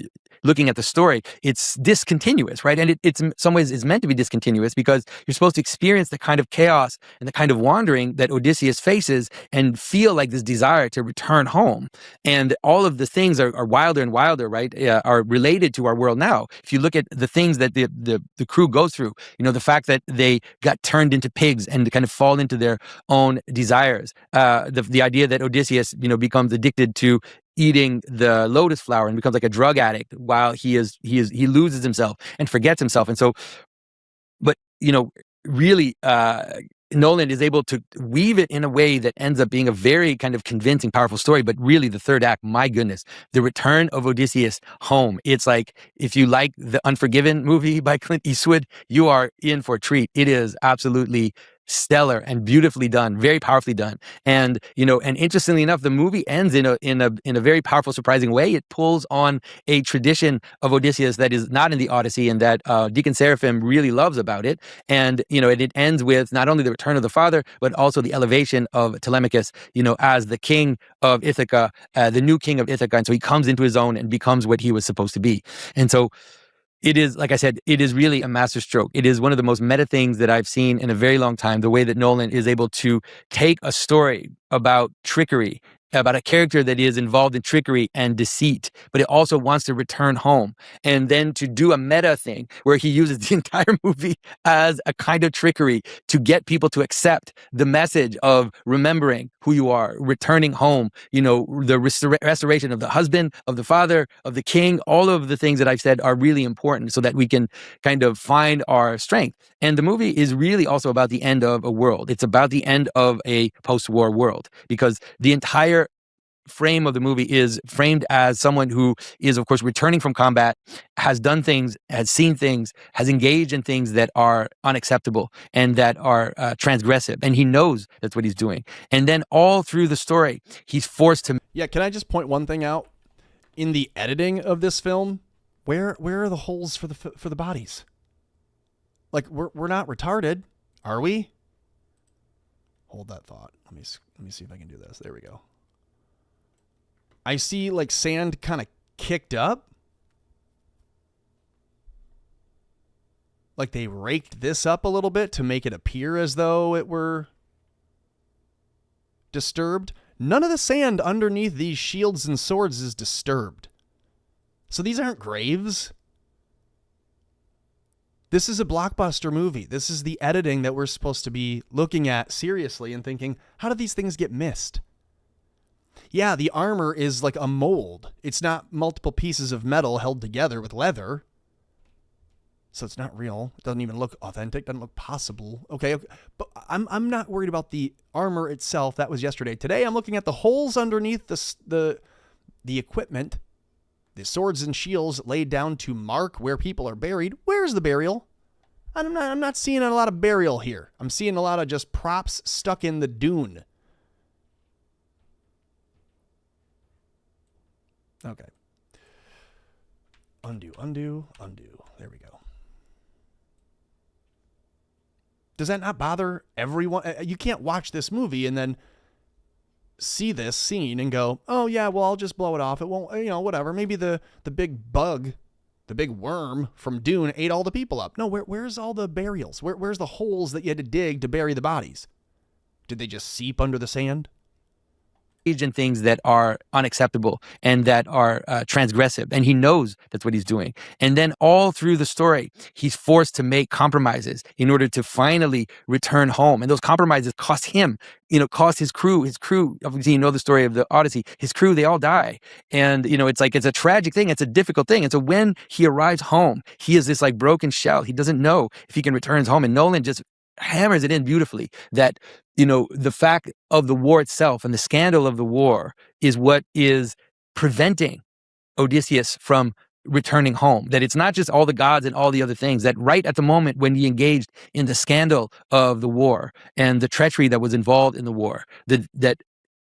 looking at the story, it's discontinuous, right? And it's in some ways is meant to be discontinuous because you're supposed to experience the kind of chaos and the kind of wandering that Odysseus faces and feel like this desire to return home. And all of the things are wilder and wilder, right? Are related to our world now. If you look at the things that the crew goes through, the fact that they got turned into pigs and kind of fall into their own desires, the idea that Odysseus, becomes addicted to eating the lotus flower and becomes like a drug addict while he loses himself and forgets himself. And so, but really, Nolan is able to weave it in a way that ends up being a very kind of convincing, powerful story. But really, the third act, my goodness, the return of Odysseus home. It's like, if you like the Unforgiven movie by Clint Eastwood, you are in for a treat. It is absolutely stellar and beautifully done, very powerfully done. And and interestingly enough, the movie ends in a very powerful, surprising way. It pulls on a tradition of Odysseus that is not in the Odyssey and that Deacon Seraphim really loves about it. And it ends with not only the return of the father, but also the elevation of Telemachus, as the king of Ithaca, the new king of Ithaca. And so he comes into his own and becomes what he was supposed to be. And so it is, like I said, it is really a masterstroke. It is one of the most meta things that I've seen in a very long time, the way that Nolan is able to take a story about trickery, about a character that is involved in trickery and deceit, but it also wants to return home. And then to do a meta thing where he uses the entire movie as a kind of trickery to get people to accept the message of remembering who you are, returning home, the restoration of the husband, of the father, of the king. All of the things that I've said are really important so that we can kind of find our strength. And the movie is really also about the end of a world. It's about the end of a post-war world because the entire frame of the movie is framed as someone who is, of course, returning from combat, has done things, has seen things, has engaged in things that are unacceptable and that are transgressive. And he knows that's what he's doing. And then all through the story, he's forced to... Yeah, can I just point one thing out? In the editing of this film, where are the holes for the bodies? Like, we're not retarded, are we? Hold that thought. Let me see if I can do this. There we go. I see like sand kind of kicked up. Like they raked this up a little bit to make it appear as though it were disturbed. None of the sand underneath these shields and swords is disturbed. So these aren't graves. This is a blockbuster movie. This is the editing that we're supposed to be looking at seriously and thinking, how do these things get missed? Yeah, the armor is like a mold. It's not multiple pieces of metal held together with leather. So it's not real. It doesn't even look authentic. Doesn't look possible. Okay. But I'm not worried about the armor itself. That was yesterday. Today I'm looking at the holes underneath the equipment, the swords and shields laid down to mark where people are buried. Where's the burial? I'm not seeing a lot of burial here. I'm seeing a lot of just props stuck in the dune. Okay. Undo. There we go. Does that not bother everyone? You can't watch this movie and then see this scene and go, oh yeah, well, I'll just blow it off. It won't, whatever. Maybe the big bug, the big worm from Dune ate all the people up. No, where's all the burials? Where's the holes that you had to dig to bury the bodies? Did they just seep under the sand? In things that are unacceptable and that are transgressive. And he knows that's what he's doing. And then all through the story, he's forced to make compromises in order to finally return home. And those compromises cost him, cost his crew. Obviously, the story of the Odyssey. His crew, they all die. And, it's a tragic thing. It's a difficult thing. And so when he arrives home, he is this like broken shell. He doesn't know if he can return home. And Nolan just hammers it in beautifully that, the fact of the war itself and the scandal of the war is what is preventing Odysseus from returning home. That it's not just all the gods and all the other things, that right at the moment when he engaged in the scandal of the war and the treachery that was involved in the war, that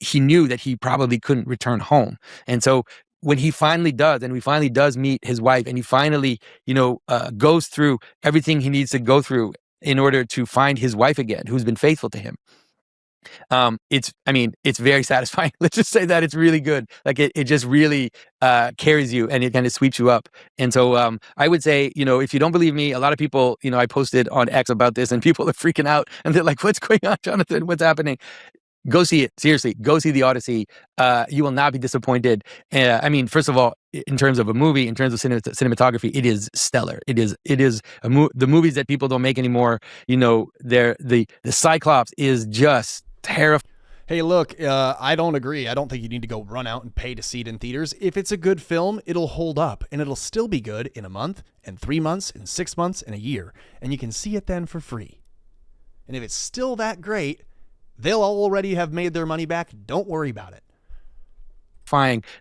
he knew that he probably couldn't return home. And so when he finally does, and he finally does meet his wife, and he finally, goes through everything he needs to go through in order to find his wife again, who's been faithful to him. It's very satisfying. Let's just say that it's really good. Like it just really carries you, and it kind of sweeps you up. And so I would say, if you don't believe me, a lot of people, I posted on X about this, and people are freaking out, and they're like, "What's going on, Jonathan? What's happening?" Go see it. Seriously, go see The Odyssey. You will not be disappointed. First of all, in terms of a movie, in terms of cinematography, it is stellar. It is the movies that people don't make anymore. The Cyclops is just terrifying. Hey, look, I don't agree. I don't think you need to go run out and pay to see it in theaters. If it's a good film, it'll hold up, and it'll still be good in a month, and 3 months, and 6 months, and a year, and you can see it then for free. And if it's still that great, they'll already have made their money back. Don't worry about it.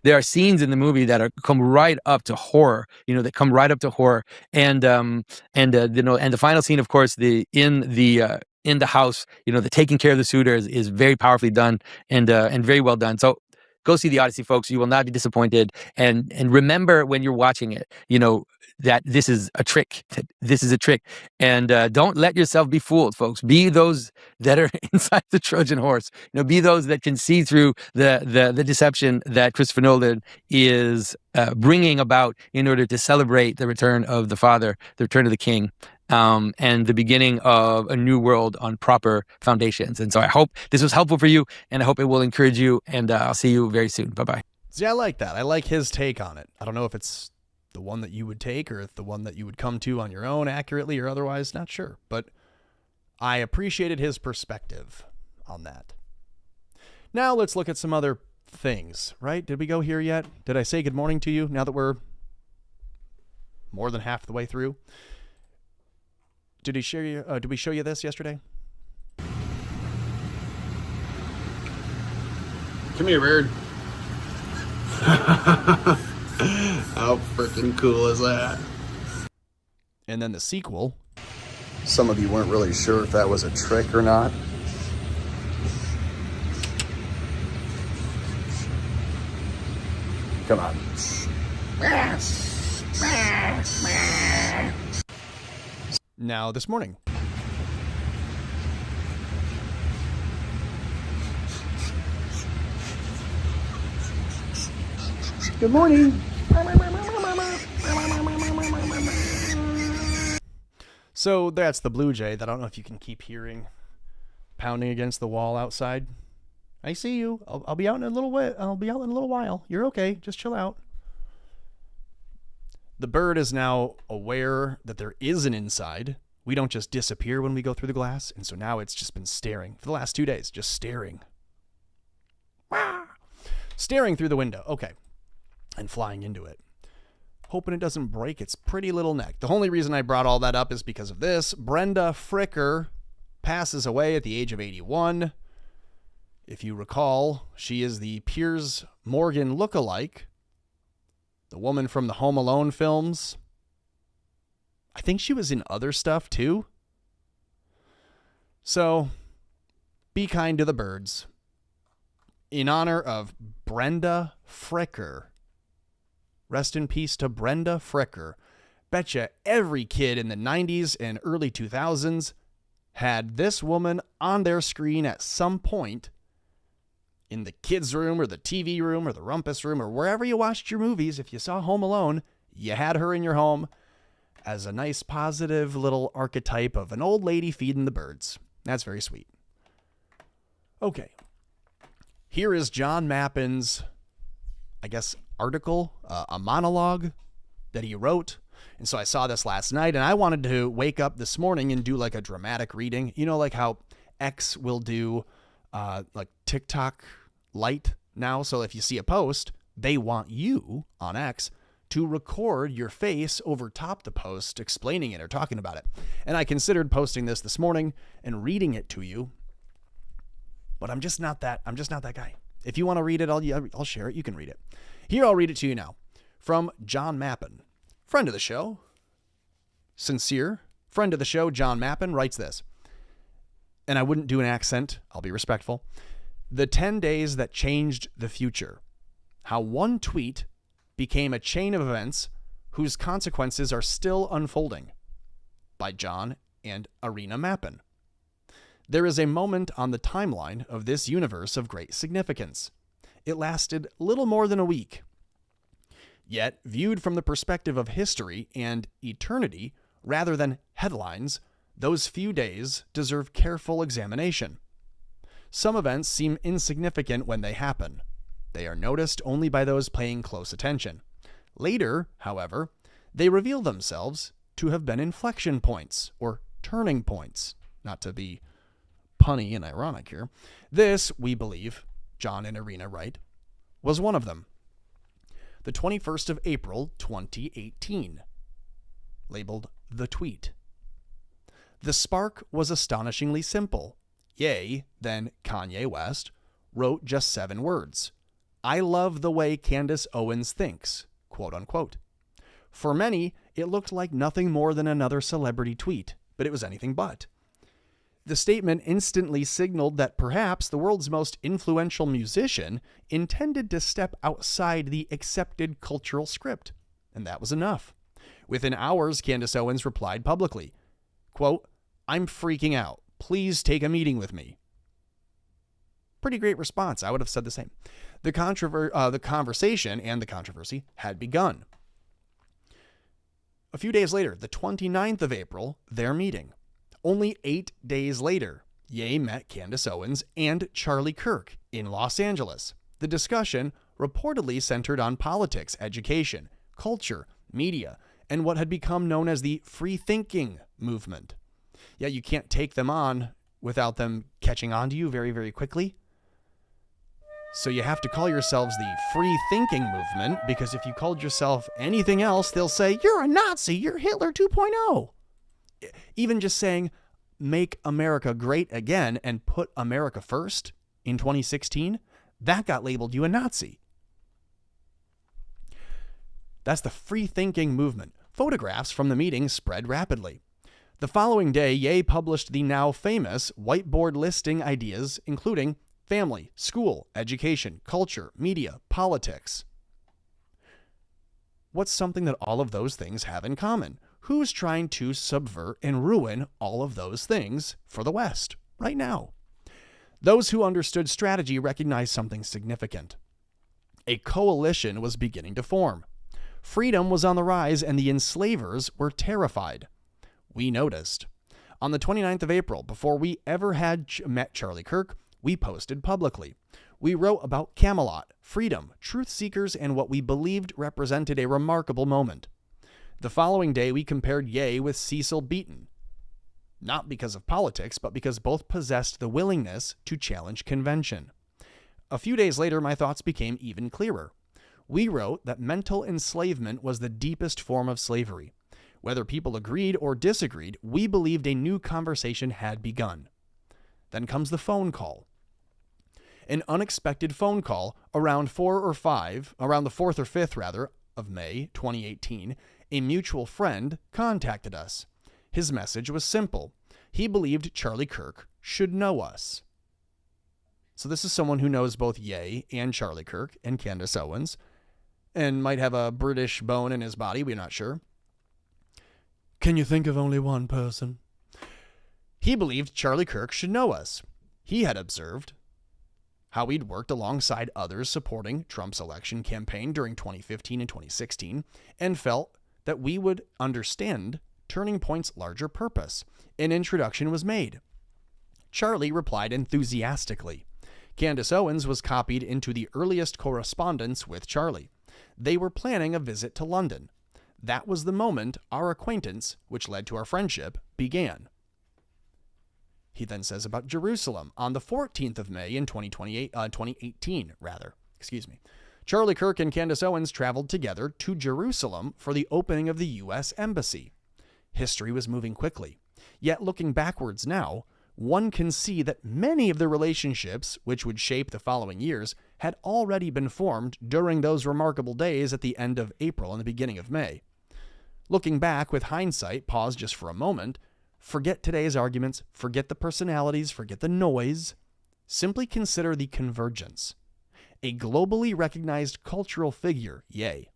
There are scenes in the movie that come right up to horror. That come right up to horror, and the final scene, of course, in the house, the taking care of the suitors is very powerfully done and very well done. So go see The Odyssey, folks. You will not be disappointed. And remember when you're watching it, that this is a trick. This is a trick. And don't let yourself be fooled, folks. Be those that are inside the Trojan horse. Be those that can see through the deception that Christopher Nolan is bringing about in order to celebrate the return of the Father, the return of the King. And the beginning of a new world on proper foundations. And so I hope this was helpful for you, and I hope it will encourage you, and I'll see you very soon. Bye-bye. See, I like that. I like his take on it. I don't know if it's the one that you would take or if the one that you would come to on your own accurately or otherwise, not sure. But I appreciated his perspective on that. Now let's look at some other things, right? Did we go here yet? Did I say good morning to you now that we're more than half the way through? Did we show you this yesterday? Come here, bird. How freaking cool is that? And then the sequel. Some of you weren't really sure if that was a trick or not. Come on. Now this morning. Good morning. So that's the blue jay that I don't know if you can keep hearing pounding against the wall outside. I see you. I'll be out in a little way. I'll be out in a little while. You're okay. Just chill out. The bird is now aware that there is an inside. We don't just disappear when we go through the glass. And so now it's just been staring for the last 2 days, just staring. Staring through the window. Okay. And flying into it. Hoping it doesn't break its pretty little neck. The only reason I brought all that up is because of this. Brenda Fricker passes away at the age of 81. If you recall, she is the Piers Morgan lookalike. The woman from the Home Alone films. I think she was in other stuff too. So, be kind to the birds. In honor of Brenda Fricker. Rest in peace to Brenda Fricker. Betcha every kid in the 90s and early 2000s had this woman on their screen at some point in the kids' room or the TV room or the rumpus room or wherever you watched your movies. If you saw Home Alone, you had her in your home as a nice positive little archetype of an old lady feeding the birds. That's very sweet. Okay. Here is John Mappin's, I guess, article, a monologue that he wrote. And so I saw this last night and I wanted to wake up this morning and do like a dramatic reading. You know, like how X will do like TikTok Lite now. So if you see a post, they want you on X to record your face over top the post explaining it or talking about it. And I considered posting this morning and reading it to you. But I'm just not that guy. If you want to read it, I'll share it. You can read it. Here, I'll read it to you now. From John Mappin, friend of the show. Sincere friend of the show, John Mappin, writes this. And I wouldn't do an accent. I'll be respectful. The 10 days that changed the future. How one tweet became a chain of events whose consequences are still unfolding, by John and Irina Mappin. There is a moment on the timeline of this universe of great significance. It lasted little more than a week. Yet, viewed from the perspective of history and eternity, rather than headlines, those few days deserve careful examination. Some events seem insignificant when they happen. They are noticed only by those paying close attention. Later, however, they reveal themselves to have been inflection points or turning points. Not to be punny and ironic here. This, we believe, John and Irina write, was one of them. The 21st of April, 2018, labeled The Tweet. The spark was astonishingly simple. Ye, then Kanye West, wrote just 7 words. I love the way Candace Owens thinks, quote unquote. For many, it looked like nothing more than another celebrity tweet, but it was anything but. The statement instantly signaled that perhaps the world's most influential musician intended to step outside the accepted cultural script, and that was enough. Within hours, Candace Owens replied publicly, quote, I'm freaking out. Please take a meeting with me. Pretty great response. I would have said the same. The conversation and the controversy had begun. A few days later, the 29th of April, their meeting. Only 8 days later, Ye met Candace Owens and Charlie Kirk in Los Angeles. The discussion reportedly centered on politics, education, culture, media, and what had become known as the free thinking movement. Yet you can't take them on without them catching on to you very, very quickly. So you have to call yourselves the free thinking movement, because if you called yourself anything else, they'll say, you're a Nazi, you're Hitler 2.0. Even just saying, make America great again and put America first in 2016, that got labeled you a Nazi. That's the free thinking movement. Photographs from the meeting spread rapidly. The following day, Ye published the now famous whiteboard listing ideas, including family, school, education, culture, media, politics. What's something that all of those things have in common? Who's trying to subvert and ruin all of those things for the West right now? Those who understood strategy recognized something significant. A coalition was beginning to form. Freedom was on the rise and the enslavers were terrified. We noticed. On the 29th of April, before we ever had met Charlie Kirk, we posted publicly. We wrote about Camelot, freedom, truth seekers, and what we believed represented a remarkable moment. The following day, we compared Ye with Cecil Beaton. Not because of politics, but because both possessed the willingness to challenge convention. A few days later, my thoughts became even clearer. We wrote that mental enslavement was the deepest form of slavery. Whether people agreed or disagreed, we believed a new conversation had begun. Then comes the phone call. An unexpected phone call around the 4th or 5th of May 2018, a mutual friend contacted us. His message was simple. He believed Charlie Kirk should know us. So this is someone who knows both Ye and Charlie Kirk and Candace Owens, and might have a British bone in his body, we're not sure. Can you think of only one person? He believed Charlie Kirk should know us. He had observed how we'd worked alongside others supporting Trump's election campaign during 2015 and 2016, and felt that we would understand Turning Point's larger purpose. An introduction was made. Charlie replied enthusiastically. Candace Owens was copied into the earliest correspondence with Charlie. They were planning a visit to London. That was the moment our acquaintance, which led to our friendship, began. He then says about Jerusalem on the 14th of May in 2018. Charlie Kirk and Candace Owens traveled together to Jerusalem for the opening of the U.S. Embassy. History was moving quickly. Yet looking backwards now, one can see that many of the relationships which would shape the following years had already been formed during those remarkable days at the end of April and the beginning of May. Looking back with hindsight, pause just for a moment, forget today's arguments, forget the personalities, forget the noise. Simply consider the convergence. A globally recognized cultural figure, Ye,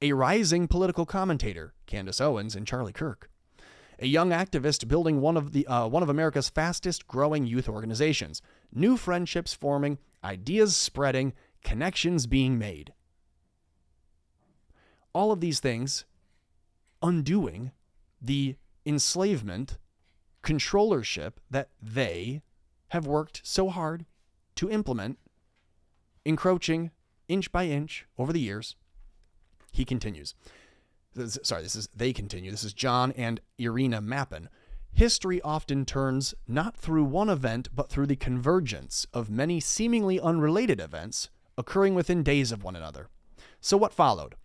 a rising political commentator, Candace Owens and Charlie Kirk, a young activist building one of America's fastest growing youth organizations, new friendships forming, ideas spreading, connections being made. All of these things undoing the enslavement, controllership that they have worked so hard to implement, encroaching inch by inch over the years. He continues. They continue. This is John and Irina Mappin. History often turns not through one event, but through the convergence of many seemingly unrelated events occurring within days of one another. So what followed?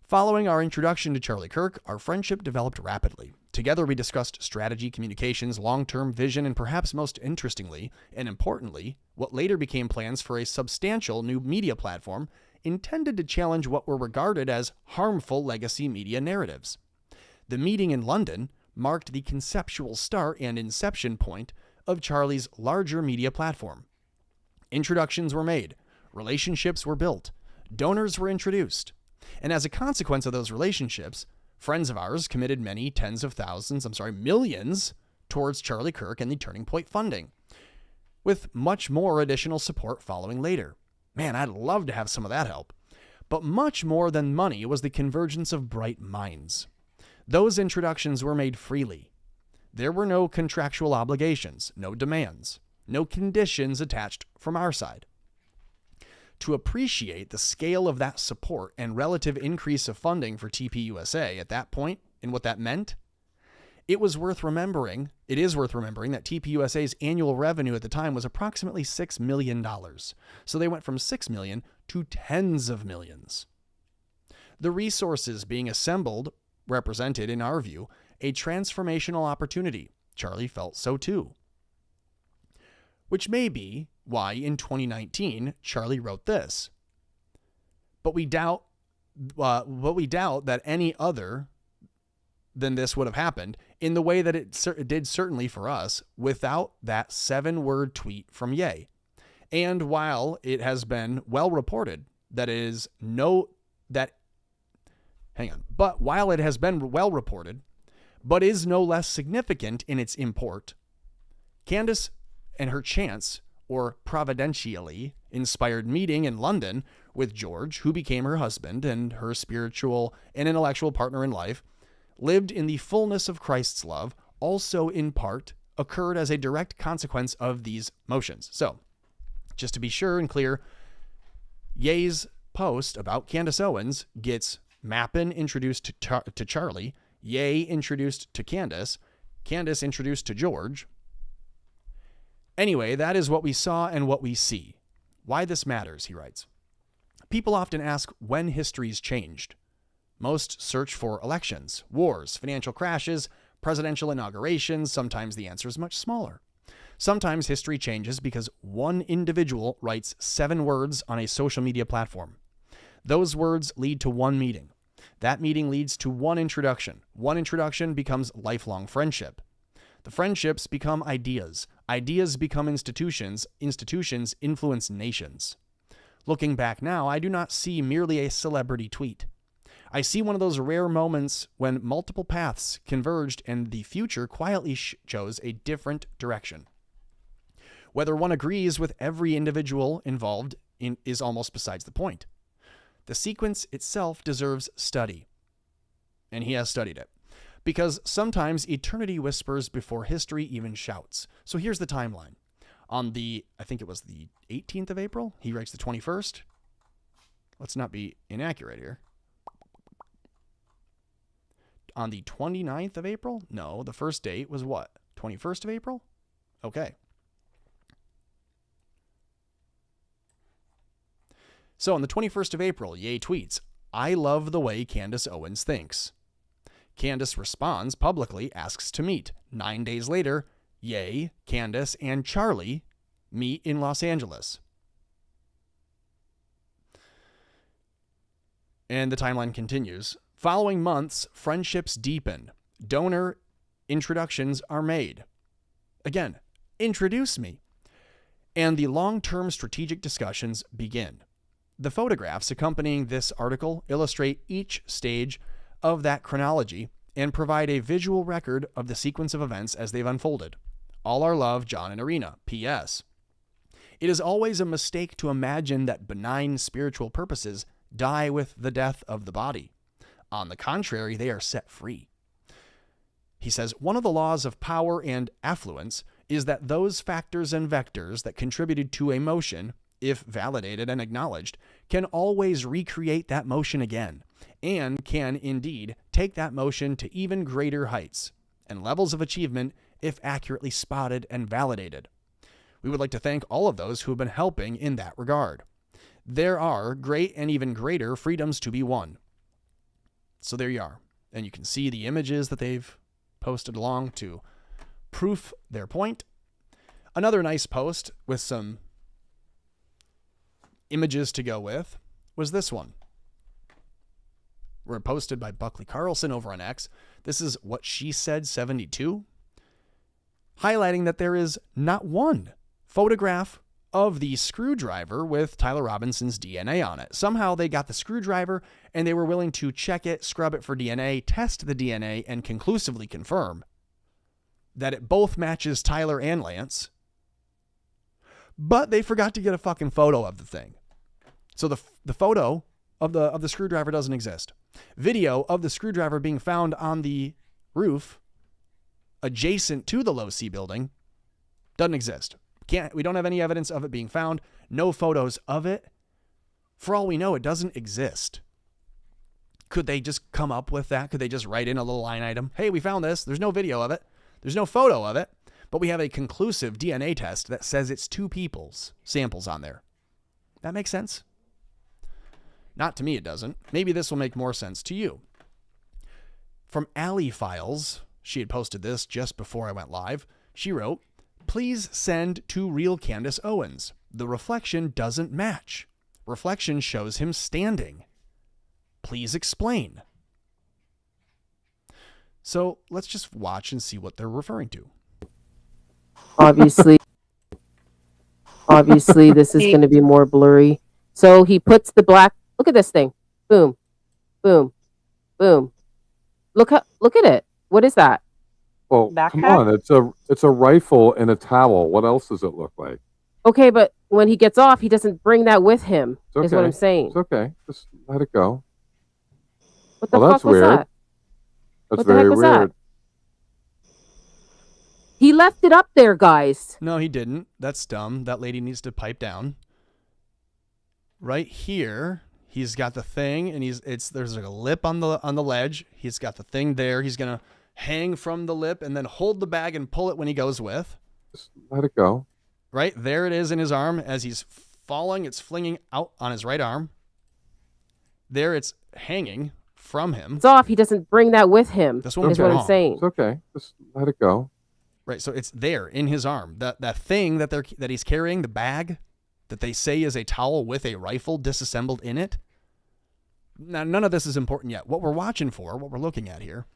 Following our introduction to Charlie Kirk, our friendship developed rapidly. Together we discussed strategy, communications, long-term vision, and perhaps most interestingly and importantly, what later became plans for a substantial new media platform intended to challenge what were regarded as harmful legacy media narratives. The meeting in London marked the conceptual start and inception point of Charlie's larger media platform. Introductions were made, relationships were built, donors were introduced, and as a consequence of those relationships, friends of ours committed millions towards Charlie Kirk and the Turning Point funding, with much more additional support following later. Man, I'd love to have some of that help. But much more than money was the convergence of bright minds. Those introductions were made freely. There were no contractual obligations, no demands, no conditions attached from our side. To appreciate the scale of that support and relative increase of funding for TPUSA at that point and what that meant, it is worth remembering that TPUSA's annual revenue at the time was approximately $6 million. So they went from $6 million to tens of millions. The resources being assembled represented, in our view, a transformational opportunity. Charlie felt so too. Which may be why in 2019, Charlie wrote this. But we doubt that any other than this would have happened in the way that it did certainly for us without that 7-word tweet from Ye. And while it has been well reported but is no less significant in its import, Candace and her chance or providentially inspired meeting in London with George, who became her husband and her spiritual and intellectual partner in life, lived in the fullness of Christ's love, also in part occurred as a direct consequence of these motions. So, just to be sure and clear, Ye's post about Candace Owens gets Mappin introduced to Charlie, Ye introduced to Candace, Candace introduced to George. Anyway, that is what we saw and what we see. Why this matters, he writes. People often ask when history's changed. Most search for elections, wars, financial crashes, presidential inaugurations. Sometimes the answer is much smaller. Sometimes history changes because one individual writes 7 words on a social media platform. Those words lead to one meeting. That meeting leads to one introduction. One introduction becomes lifelong friendship. The friendships become ideas. Ideas become institutions. Institutions influence nations. Looking back now, I do not see merely a celebrity tweet. I see one of those rare moments when multiple paths converged and the future quietly chose a different direction. Whether one agrees with every individual involved is almost besides the point. The sequence itself deserves study. And he has studied it. Because sometimes eternity whispers before history even shouts. So here's the timeline. On I think it was the 18th of April, he writes the 21st. Let's not be inaccurate here. On the 29th of April? No, the first date was what? 21st of April? Okay. So on the 21st of April, Ye tweets, "I love the way Candace Owens thinks." Candace responds publicly, asks to meet. 9 days later, Ye, Candace, and Charlie meet in Los Angeles. And the timeline continues. Following months, friendships deepen. Donor introductions are made. Again, introduce me. And the long-term strategic discussions begin. The photographs accompanying this article illustrate each stage of that chronology and provide a visual record of the sequence of events as they've unfolded. All our love, John and Irina. P.S. It is always a mistake to imagine that benign spiritual purposes die with the death of the body. On the contrary, they are set free. He says, one of the laws of power and affluence is that those factors and vectors that contributed to a motion, if validated and acknowledged, can always recreate that motion again, and can indeed take that motion to even greater heights and levels of achievement if accurately spotted and validated. We would like to thank all of those who have been helping in that regard. There are great and even greater freedoms to be won. So there you are. And you can see the images that they've posted along to proof their point. Another nice post with some images to go with was this one. Were posted by Buckley Carlson over on X. This is What She Said 72, highlighting that there is not one photograph of the screwdriver with Tyler Robinson's DNA on it. Somehow they got the screwdriver and they were willing to check it, scrub it for DNA, test the DNA, and conclusively confirm that it both matches Tyler and Lance. But they forgot to get a fucking photo of the thing. So the photo of the screwdriver doesn't exist. Video of the screwdriver being found on the roof adjacent to the Low C building doesn't exist. We don't have any evidence of it being found. No photos of it. For all we know, it doesn't exist. Could they just come up with that? Could they just write in a little line item? Hey, we found this. There's no video of it. There's no photo of it. But we have a conclusive DNA test that says it's two people's samples on there. That makes sense? Not to me, it doesn't. Maybe this will make more sense to you. From Alley Files, she had posted this just before I went live. She wrote, please send to real Candace Owens. The reflection doesn't match. Reflection shows him standing. Please explain. So let's just watch and see what they're referring to. Obviously, this is going to be more blurry. So he puts the black, look at this thing. Boom, boom, boom. Look at it. What is that? Well, come on, it's a rifle and a towel. What else does it look like? Okay, but when he gets off, he doesn't bring that with him. Okay. Is what I'm saying. It's okay. Just let it go. What the Well, fuck that's was weird. that? That's What the very heck was that? weird. He left it up there, guys. No, he didn't. That's dumb. That lady needs to pipe down. Right here, he's got the thing, and there's like a lip on the ledge. He's got the thing there. He's gonna hang from the lip and then hold the bag and pull it when he goes with. Just let it go. Right there it is in his arm as he's falling. It's flinging out on his right arm. There it's hanging from him. It's off. He doesn't bring that with him. This one's is what wrong. I'm saying. It's okay. Just let it go. Right, so it's there in his arm. That thing that he's carrying, the bag that they say is a towel with a rifle disassembled in it. Now, none of this is important yet. What we're watching for, what we're looking at here,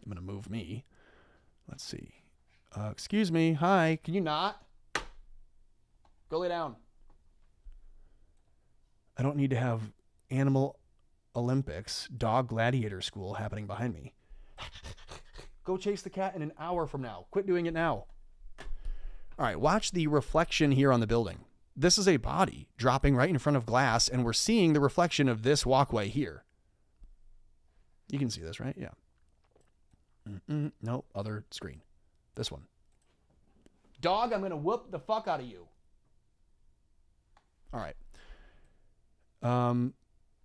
I'm going to move me. Let's see. Excuse me. Hi. Can you not? Go lay down. I don't need to have Animal Olympics, Dog Gladiator School happening behind me. Go chase the cat in an hour from now. Quit doing it now. All right, watch the reflection here on the building. This is a body dropping right in front of glass, and we're seeing the reflection of this walkway here. You can see this, right? Yeah. Nope, other screen. This one. Dog, I'm going to whoop the fuck out of you. All right.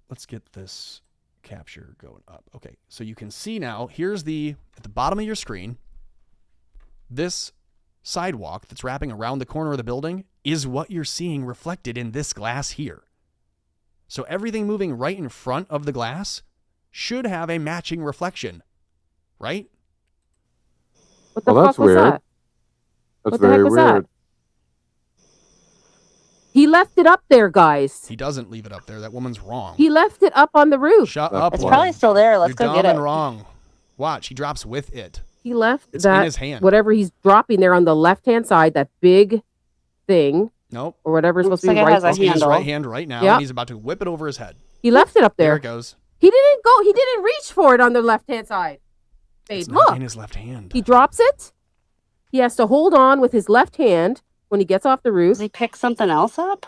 Let's get this capture going up. Okay, so you can see now, here's at the bottom of your screen, this sidewalk that's wrapping around the corner of the building is what you're seeing reflected in this glass here. So everything moving right in front of the glass should have a matching reflection, right? What the Well, fuck that's was weird. that? That's What the heck very was that? weird. He left it up there, guys. He doesn't leave it up there. That woman's wrong. He left it up on the roof. Shut up, It's woman. probably still there. Let's You're go dumb get it. and wrong. Watch, he drops with it. He left It's in that, his hand. whatever he's dropping there on the left-hand side, that big thing. Nope. or whatever's supposed to be Looks like it has rifle. a In his handle. right hand right now, Yep. and he's about to whip it over his head. He left it up There there. it goes. He didn't reach for it on the left-hand side. Babe, It's not look. in his left hand. He drops it. He has to hold on with his left hand when he gets off the roof. Does he pick something else up?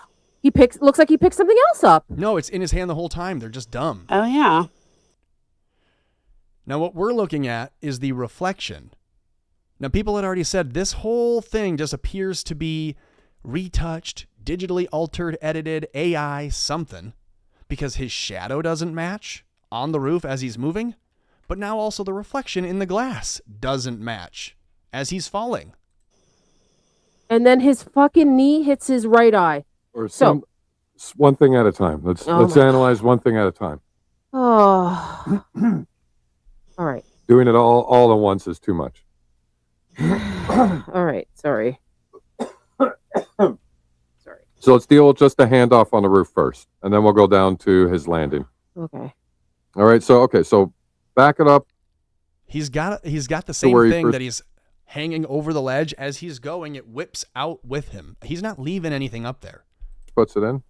Looks like he picked something else up. No, it's in his hand the whole time. They're just dumb. Oh, yeah. Now, what we're looking at is the reflection. Now, people had already said this whole thing just appears to be retouched, digitally altered, edited, AI, something, because his shadow doesn't match on the roof as he's moving, but now also the reflection in the glass doesn't match as he's falling. And then his fucking knee hits his right eye. Or one thing at a time. Let's analyze one thing at a time. Oh. All right. Doing it all at once is too much. All right. Sorry. So let's deal with just the handoff on the roof first, and then we'll go down to his landing. Okay. All right. So back it up. He's got the same where he thing first- that he's hanging over the ledge as he's going. It whips out with him. He's not leaving anything up there. Puts it in.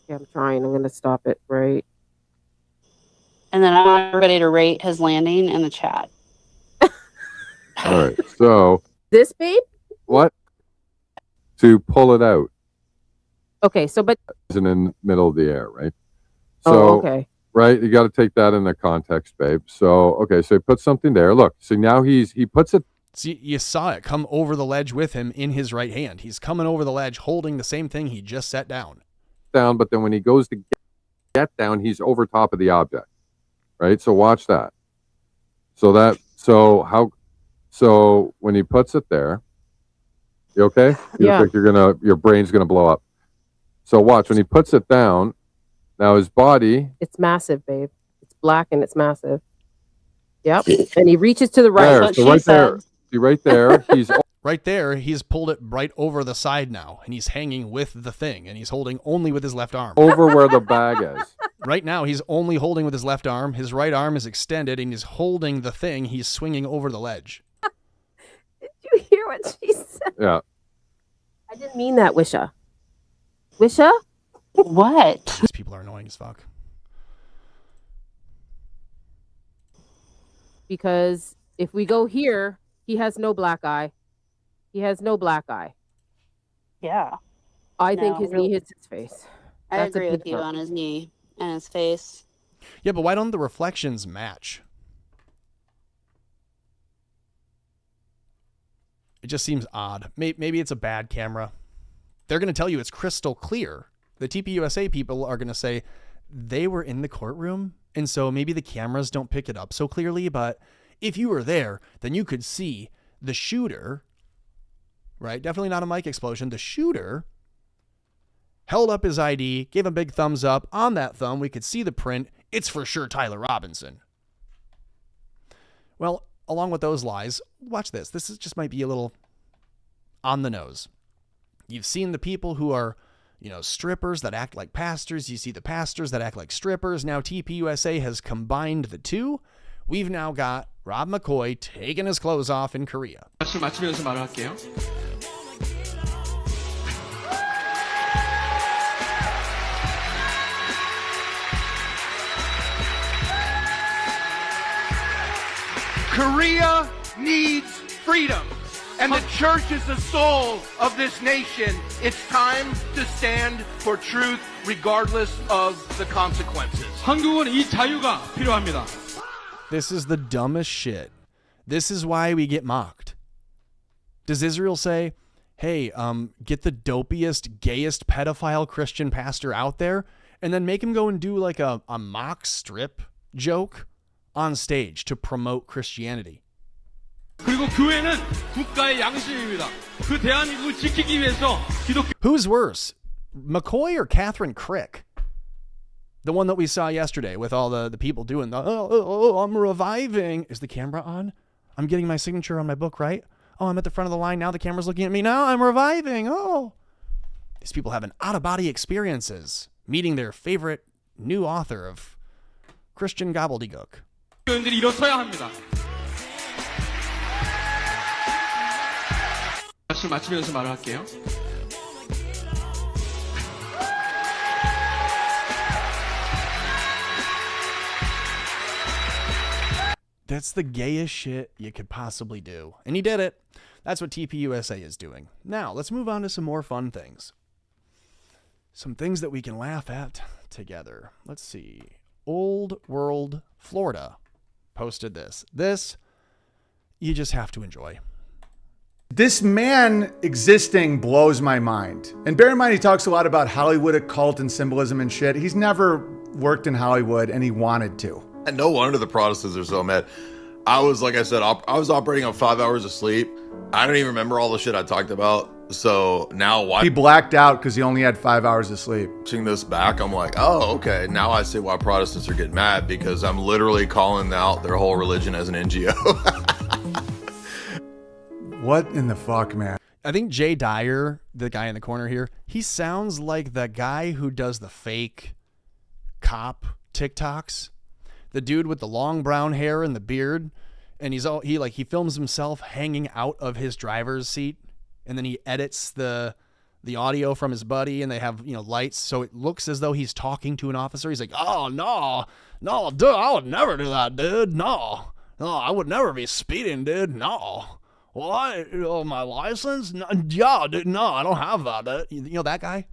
Yeah, I'm trying. I'm gonna stop it right. And then I want everybody to rate his landing in the chat. All right. So This, babe? what? To pull it out Okay, so but isn't in the middle of the air, right? oh, okay. Right, you got to take that into context, babe. So okay, so he puts something there. Look, so now he puts it See, you saw it come over the ledge with him in his right hand. He's coming over the ledge holding the same thing he just set down. down, but then when he goes to get down, he's over top of the object. Right? So watch that. So when he puts it there, you okay? You Yeah. think your brain's gonna blow up. So watch when he puts it down, now his body It's massive, babe. It's black and it's massive. Yep. And he reaches to the right. there, what so she right there. said. See right there, he's Right there, he's pulled it right over the side now, and he's hanging with the thing, and he's holding only with his left arm. over where the bag is. Right now, he's only holding with his left arm. His right arm is extended, and he's holding the thing. He's swinging over the ledge. Did you hear what she said? Yeah. I didn't mean that, Wisha. Wisha? What? These people are annoying as fuck. Because if we go here, he has no black eye. He has no black eye. Yeah. I think No, his really. knee hits his face. I That's a agree big with you part. on his knee and his face. Yeah, but why don't the reflections match? It just seems odd. Maybe it's a bad camera. They're going to tell you it's crystal clear. The TPUSA people are going to say they were in the courtroom, and so maybe the cameras don't pick it up so clearly, but if you were there, then you could see the shooter, right? Definitely not a mic explosion. The shooter held up his ID, gave a big thumbs up. On that thumb, we could see the print. It's for sure Tyler Robinson. Well, along with those lies, watch this. This just might be a little on the nose. You've seen the people who are, strippers that act like pastors. You see the pastors that act like strippers. Now TPUSA has combined the two. We've now got Rob McCoy taking his clothes off in Korea. 말씀 마치면서 말을 할게요. Korea needs freedom, and the church is the soul of this nation. It's time to stand for truth regardless of the consequences. 한국은 이 자유가 필요합니다. This is the dumbest shit. This is why we get mocked. Does Israel say, hey, get the dopiest, gayest pedophile Christian pastor out there and then make him go and do like a mock strip joke on stage to promote Christianity? 그리고 교회는 국가의 양심입니다. 그 대한민국을 지키기 위해서 기독교 Who's worse, McCoy or Catherine Crick? The one that we saw yesterday with all the people doing the, I'm reviving. Is the camera on? I'm getting my signature on my book, right? Oh, I'm at the front of the line. Now the camera's looking at me. Now I'm reviving. Oh. These people having out-of-body experiences, meeting their favorite new author of Christian gobbledygook. 교인들이 일어서야 합니다. 말씀 마치면서 말을 할게요. That's the gayest shit you could possibly do. And he did it. That's what TPUSA is doing. Now, let's move on to some more fun things. Some things that we can laugh at together. Let's see. Old World Florida posted this. This, you just have to enjoy. This man existing blows my mind. And bear in mind, he talks a lot about Hollywood occult and symbolism and shit. He's never worked in Hollywood, and he wanted to. And no wonder the Protestants are so mad. I was, like I said, I was operating on 5 hours of sleep. I don't even remember all the shit I talked about. So now he blacked out because he only had 5 hours of sleep. Watching this back, I'm like, oh, okay. Now I see why Protestants are getting mad, because I'm literally calling out their whole religion as an NGO. What in the fuck, man? I think Jay Dyer, the guy in the corner here, he sounds like the guy who does the fake cop TikToks. The dude with the long brown hair and the beard. And he films himself hanging out of his driver's seat. And then he edits the audio from his buddy, and they have, lights. So it looks as though he's talking to an officer. He's like, oh, no, dude, I would never do that, dude. No, I would never be speeding, dude. No. Well, my license? No, yeah, dude, no, I don't have that. That guy?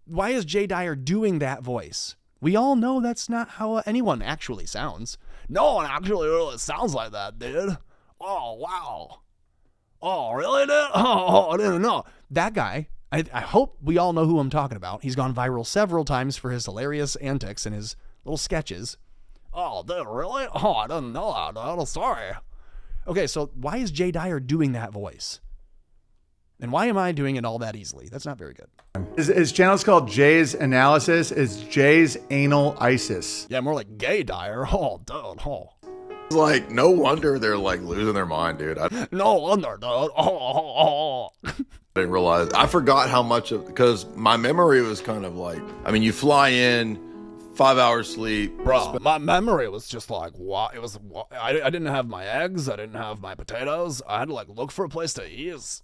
Why is Jay Dyer doing that voice? We all know that's not how anyone actually sounds. No one actually really sounds like that, dude. Oh, wow. Oh, really, dude? Oh, I didn't know. That guy, I hope we all know who I'm talking about. He's gone viral several times for his hilarious antics and his little sketches. Oh, dude, really? Oh, I didn't know that, dude. I'm sorry. Okay, so why is Jay Dyer doing that voice? And why am I doing it all that easily? That's not very good. His channel's called Jay's Analysis. It's Jay's Anal ISIS. Yeah, more like Gay Dyer. Oh, dude. Oh. Like, no wonder they're like losing their mind, dude. No wonder, dude. I didn't realize. I forgot how much because my memory was kind of like, you fly in, 5 hours sleep. Bro, my memory was just like, what? It was, I didn't have my eggs. I didn't have my potatoes. I had to look for a place to eat.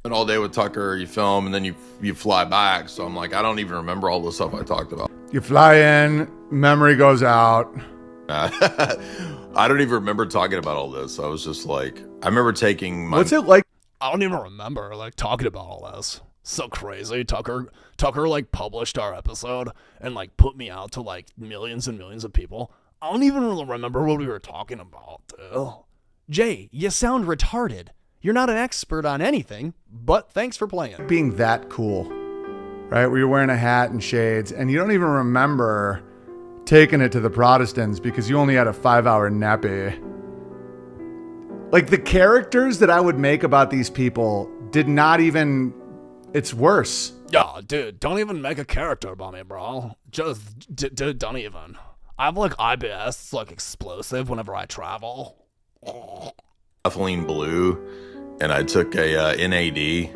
And all day with Tucker, you film, and then you fly back. So I'm like, I don't even remember all the stuff I talked about. You fly in, memory goes out. I don't even remember talking about all this. I was just like, I remember taking my... What's it like? I don't even remember talking about all this. So crazy. Tucker published our episode and put me out to millions and millions of people. I don't even really remember what we were talking about. Jay, you sound retarded. You're not an expert on anything, but thanks for playing. Being that cool, right? Where you're wearing a hat and shades, and you don't even remember taking it to the Protestants because you only had a 5-hour nappy. The characters that I would make about these people did not even... It's worse. Yeah, dude, don't even make a character about me, bro. Just, dude, don't even. I have IBS, explosive whenever I travel. Ethylene blue, and I took a NAD,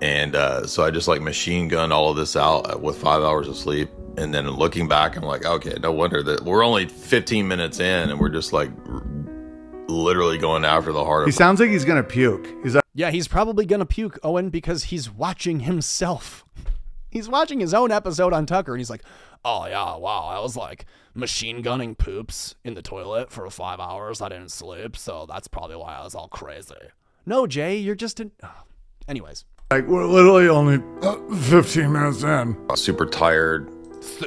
and so I just machine gunned all of this out with 5 hours of sleep. And then looking back, I'm like, okay, no wonder that we're only 15 minutes in, and we're just literally going after the heart of... He sounds like he's gonna puke. Yeah, he's probably gonna puke, Owen, because he's watching himself. He's watching his own episode on Tucker, and he's like, oh yeah, wow, I was machine gunning poops in the toilet for 5 hours. I didn't sleep, so that's probably why I was all crazy. No, Jay, you're just in... Anyways. We're literally only 15 minutes in. I was super tired.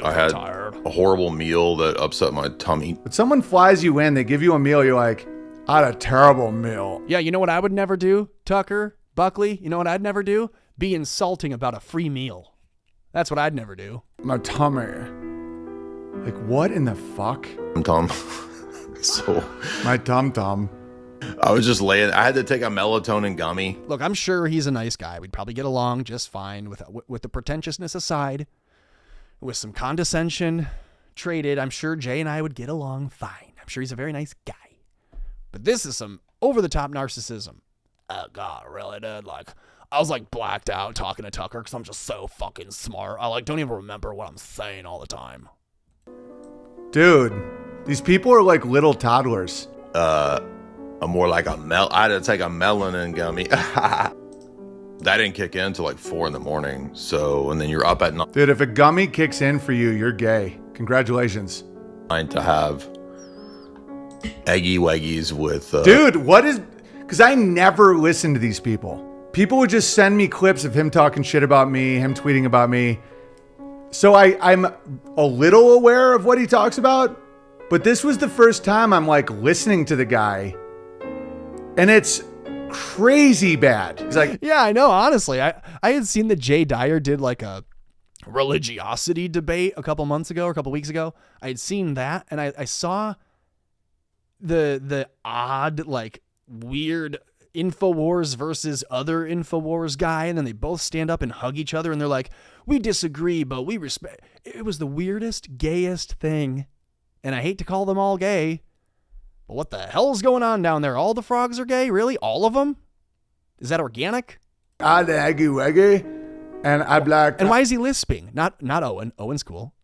I had a horrible meal that upset my tummy. But someone flies you in, they give you a meal, you're like, I had a terrible meal. Yeah, you know what I would never do, Tucker, Buckley? You know what I'd never do? Be insulting about a free meal. That's what I'd never do. My tummy. What in the fuck? Tom. So my tum-tum. I was just laying. I had to take a melatonin gummy. Look, I'm sure he's a nice guy. We'd probably get along just fine with the pretentiousness aside. With some condescension traded, I'm sure Jay and I would get along fine. I'm sure he's a very nice guy. But this is some over-the-top narcissism. Oh, God, really, dude? I was, blacked out talking to Tucker because I'm just so fucking smart. I, don't even remember what I'm saying all the time. Dude, these people are like little toddlers. I'm more like I had to take a melanin gummy. That didn't kick in until 4 in the morning. So, and then you're up at night. Dude, if a gummy kicks in for you, you're gay. Congratulations. To have eggy waggies with dude, what is, because I never listen to these people. People would just send me clips of him talking shit about me, him tweeting about me. So I'm a little aware of what he talks about, but this was the first time I'm like listening to the guy, and it's crazy bad. He's like, yeah, I know. Honestly, I had seen that Jay Dyer did like a religiosity debate a couple months ago or a couple weeks ago. I had seen that, and I saw the odd, like, weird InfoWars versus other InfoWars guy, and then they both stand up and hug each other, and they're like, we disagree, but we respect. It was the weirdest, gayest thing, and I hate to call them all gay, but what the hell's going on down there? All the frogs are gay? Really? All of them? Is that organic? and I'm like, and why is he lisping? Not Owen. Owen's cool.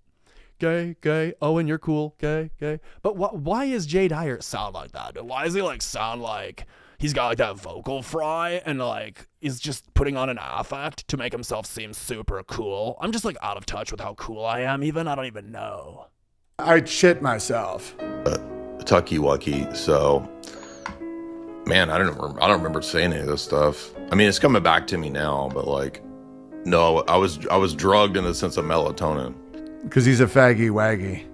Gay, gay. Owen, you're cool. Gay, gay. But why is Jay Dyer sound like that? Why is he like sound like he's got like that vocal fry and like is just putting on an affect to make himself seem super cool? I'm just like out of touch with how cool I am. Even I don't even know. I'd shit myself. Tucky Wucky. So, man, I don't remember saying any of this stuff. I mean, it's coming back to me now, but like, no, I was drugged in the sense of melatonin. Because he's a faggy waggy.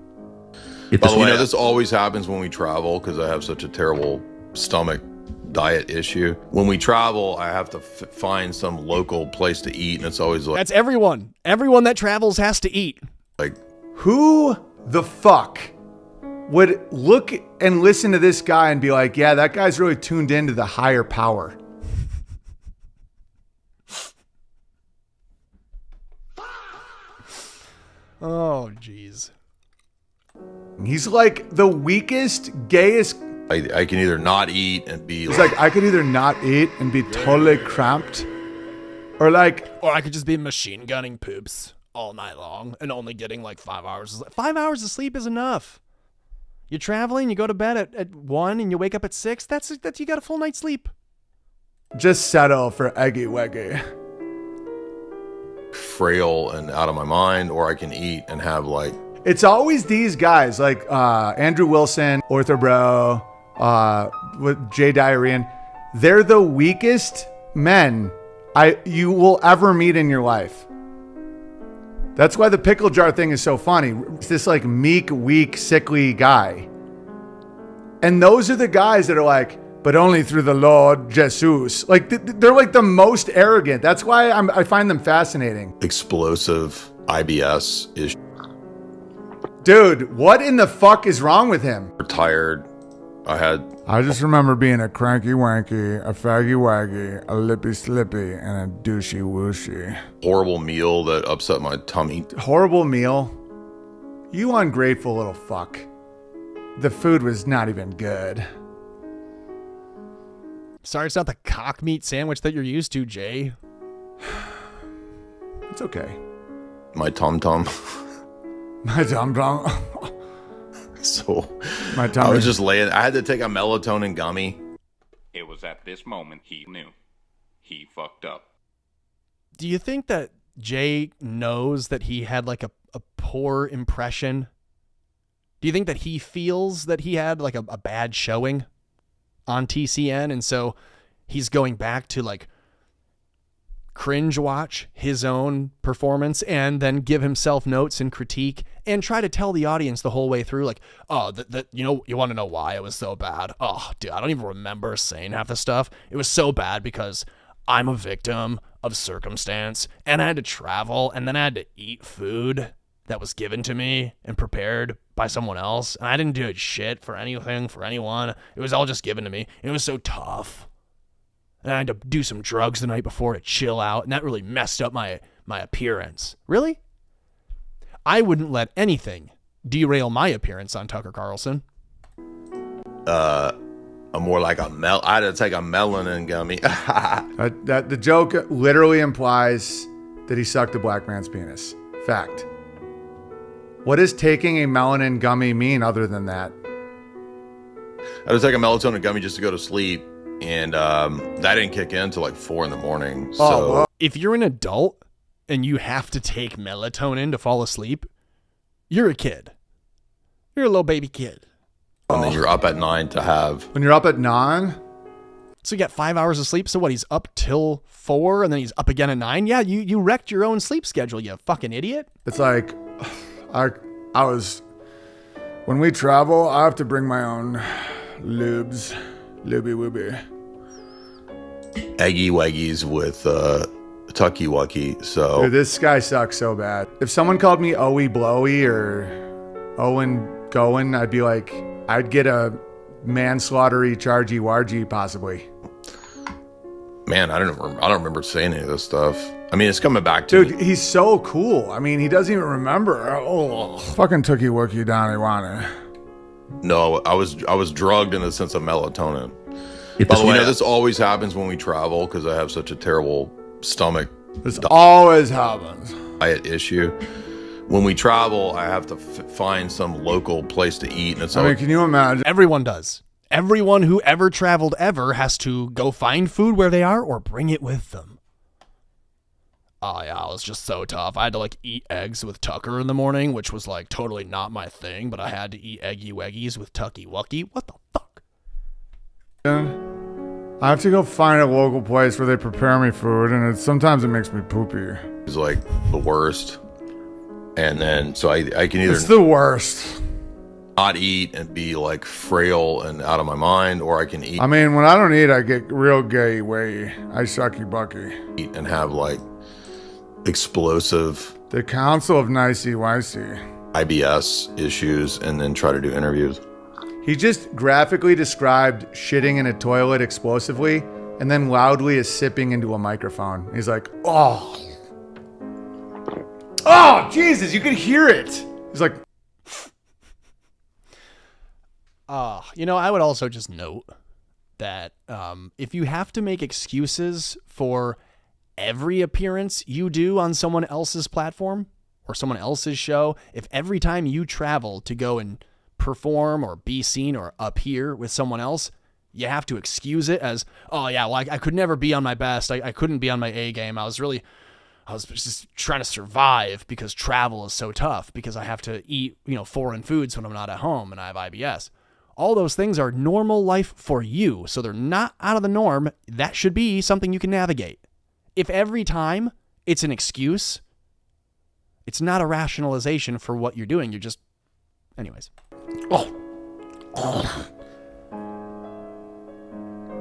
By the way, this always happens when we travel because I have such a terrible stomach diet issue. When we travel, I have to find some local place to eat, and it's always like... That's everyone. Everyone that travels has to eat. Like, who the fuck would look and listen to this guy and be like, yeah, that guy's really tuned into the higher power? Oh, jeez. He's like the weakest, gayest. I can either not eat and be... He's like, I could either not eat and be totally cramped, or I could just be machine gunning poops all night long and only getting like 5 hours. 5 hours of sleep is enough. You're traveling, you go to bed at 1 and you wake up at 6. That's you got a full night's sleep. Just settle for eggy waggy. Frail and out of my mind, or I can eat and have like... It's always these guys like Andrew Wilson, Orthobro, with Jay Dyer. They're the weakest men you will ever meet in your life. That's why the pickle jar thing is so funny. It's this like meek, weak, sickly guy. And those are the guys that are like, but only through the Lord Jesus. Like they're like the most arrogant. That's why I find them fascinating. Explosive IBS issue. Dude, what in the fuck is wrong with him? Retired. I just remember being a cranky wanky, a faggy waggy, a lippy slippy, and a douchey wooshy. Horrible meal that upset my tummy. Horrible meal? You ungrateful little fuck. The food was not even good. Sorry, it's not the cock meat sandwich that you're used to, Jay. It's okay. My tum-tum. My tum-tum. So my tummy. I was just laying. I had to take a melatonin gummy. It was at this moment he knew. He fucked up. Do you think that Jay knows that he had like a poor impression? Do you think that he feels that he had like a bad showing on TCN, and so he's going back to like cringe watch his own performance and then give himself notes and critique and try to tell the audience the whole way through like, oh, you know, you want to know why it was so bad? Oh, dude, I don't even remember saying half the stuff. It was so bad because I'm a victim of circumstance and I had to travel and then I had to eat food that was given to me and prepared by someone else. And I didn't do shit for anything, for anyone. It was all just given to me. It was so tough. And I had to do some drugs the night before to chill out. And that really messed up my appearance. Really? I wouldn't let anything derail my appearance on Tucker Carlson. I'm more like I had to take a melanin gummy. That the joke literally implies that he sucked a black man's penis. Fact. What does taking a melanin gummy mean other than that? I had to take a melatonin gummy just to go to sleep. And that didn't kick in until like 4 a.m. So if you're an adult and you have to take melatonin to fall asleep, you're a kid. You're a little baby kid. And then you're up at 9 to have. When you're up at 9? So you got 5 hours of sleep. So what? He's up till 4 and then he's up again at 9. Yeah, you wrecked your own sleep schedule, you fucking idiot. It's like, when we travel, I have to bring my own lubes. Looby wooby. Eggy waggies with tucky wucky. So Dude, this guy sucks so bad. If someone called me Owie Blowy or Owen Goin, I'd be like, I'd get a manslaughtery chargy wargy possibly. Man, I don't remember saying any of this stuff. I mean, it's coming back to Dude, he's so cool. I mean, he doesn't even remember. Oh, fucking Tookie Wookie Donnie Wanna. No, I was drugged in the sense of melatonin. By the way, this always happens when we travel because I have such a terrible stomach. This always happens. Diet issue. When we travel, I have to find some local place to eat, and it's. I mean, can you imagine? Everyone does. Everyone who ever traveled ever has to go find food where they are or bring it with them. Oh yeah, it was just so tough. I had to like eat eggs with Tucker in the morning, which was like totally not my thing, but I had to eat eggy weggies with Tucky Wucky. What the fuck? I have to go find a local place where they prepare me food, and sometimes it makes me poopy. It's like the worst. And then, so I can either... It's the worst. Not eat and be like frail and out of my mind, or I can eat... I mean, when I don't eat, I get real gay way. I sucky bucky. Eat and have like explosive... The Council of Nicey Wicey. IBS issues, and then try to do interviews. He just graphically described shitting in a toilet explosively and then loudly is sipping into a microphone. He's like, oh, Jesus, you could hear it. He's like, I would also just note that if you have to make excuses for every appearance you do on someone else's platform or someone else's show, if every time you travel to go and perform or be seen or appear with someone else, you have to excuse it as, oh yeah, well, I could never be on my best. I couldn't be on my A game. I was just trying to survive because travel is so tough because I have to eat, foreign foods when I'm not at home and I have IBS. All those things are normal life for you. So they're not out of the norm. That should be something you can navigate. If every time it's an excuse, it's not a rationalization for what you're doing. You're just, anyways.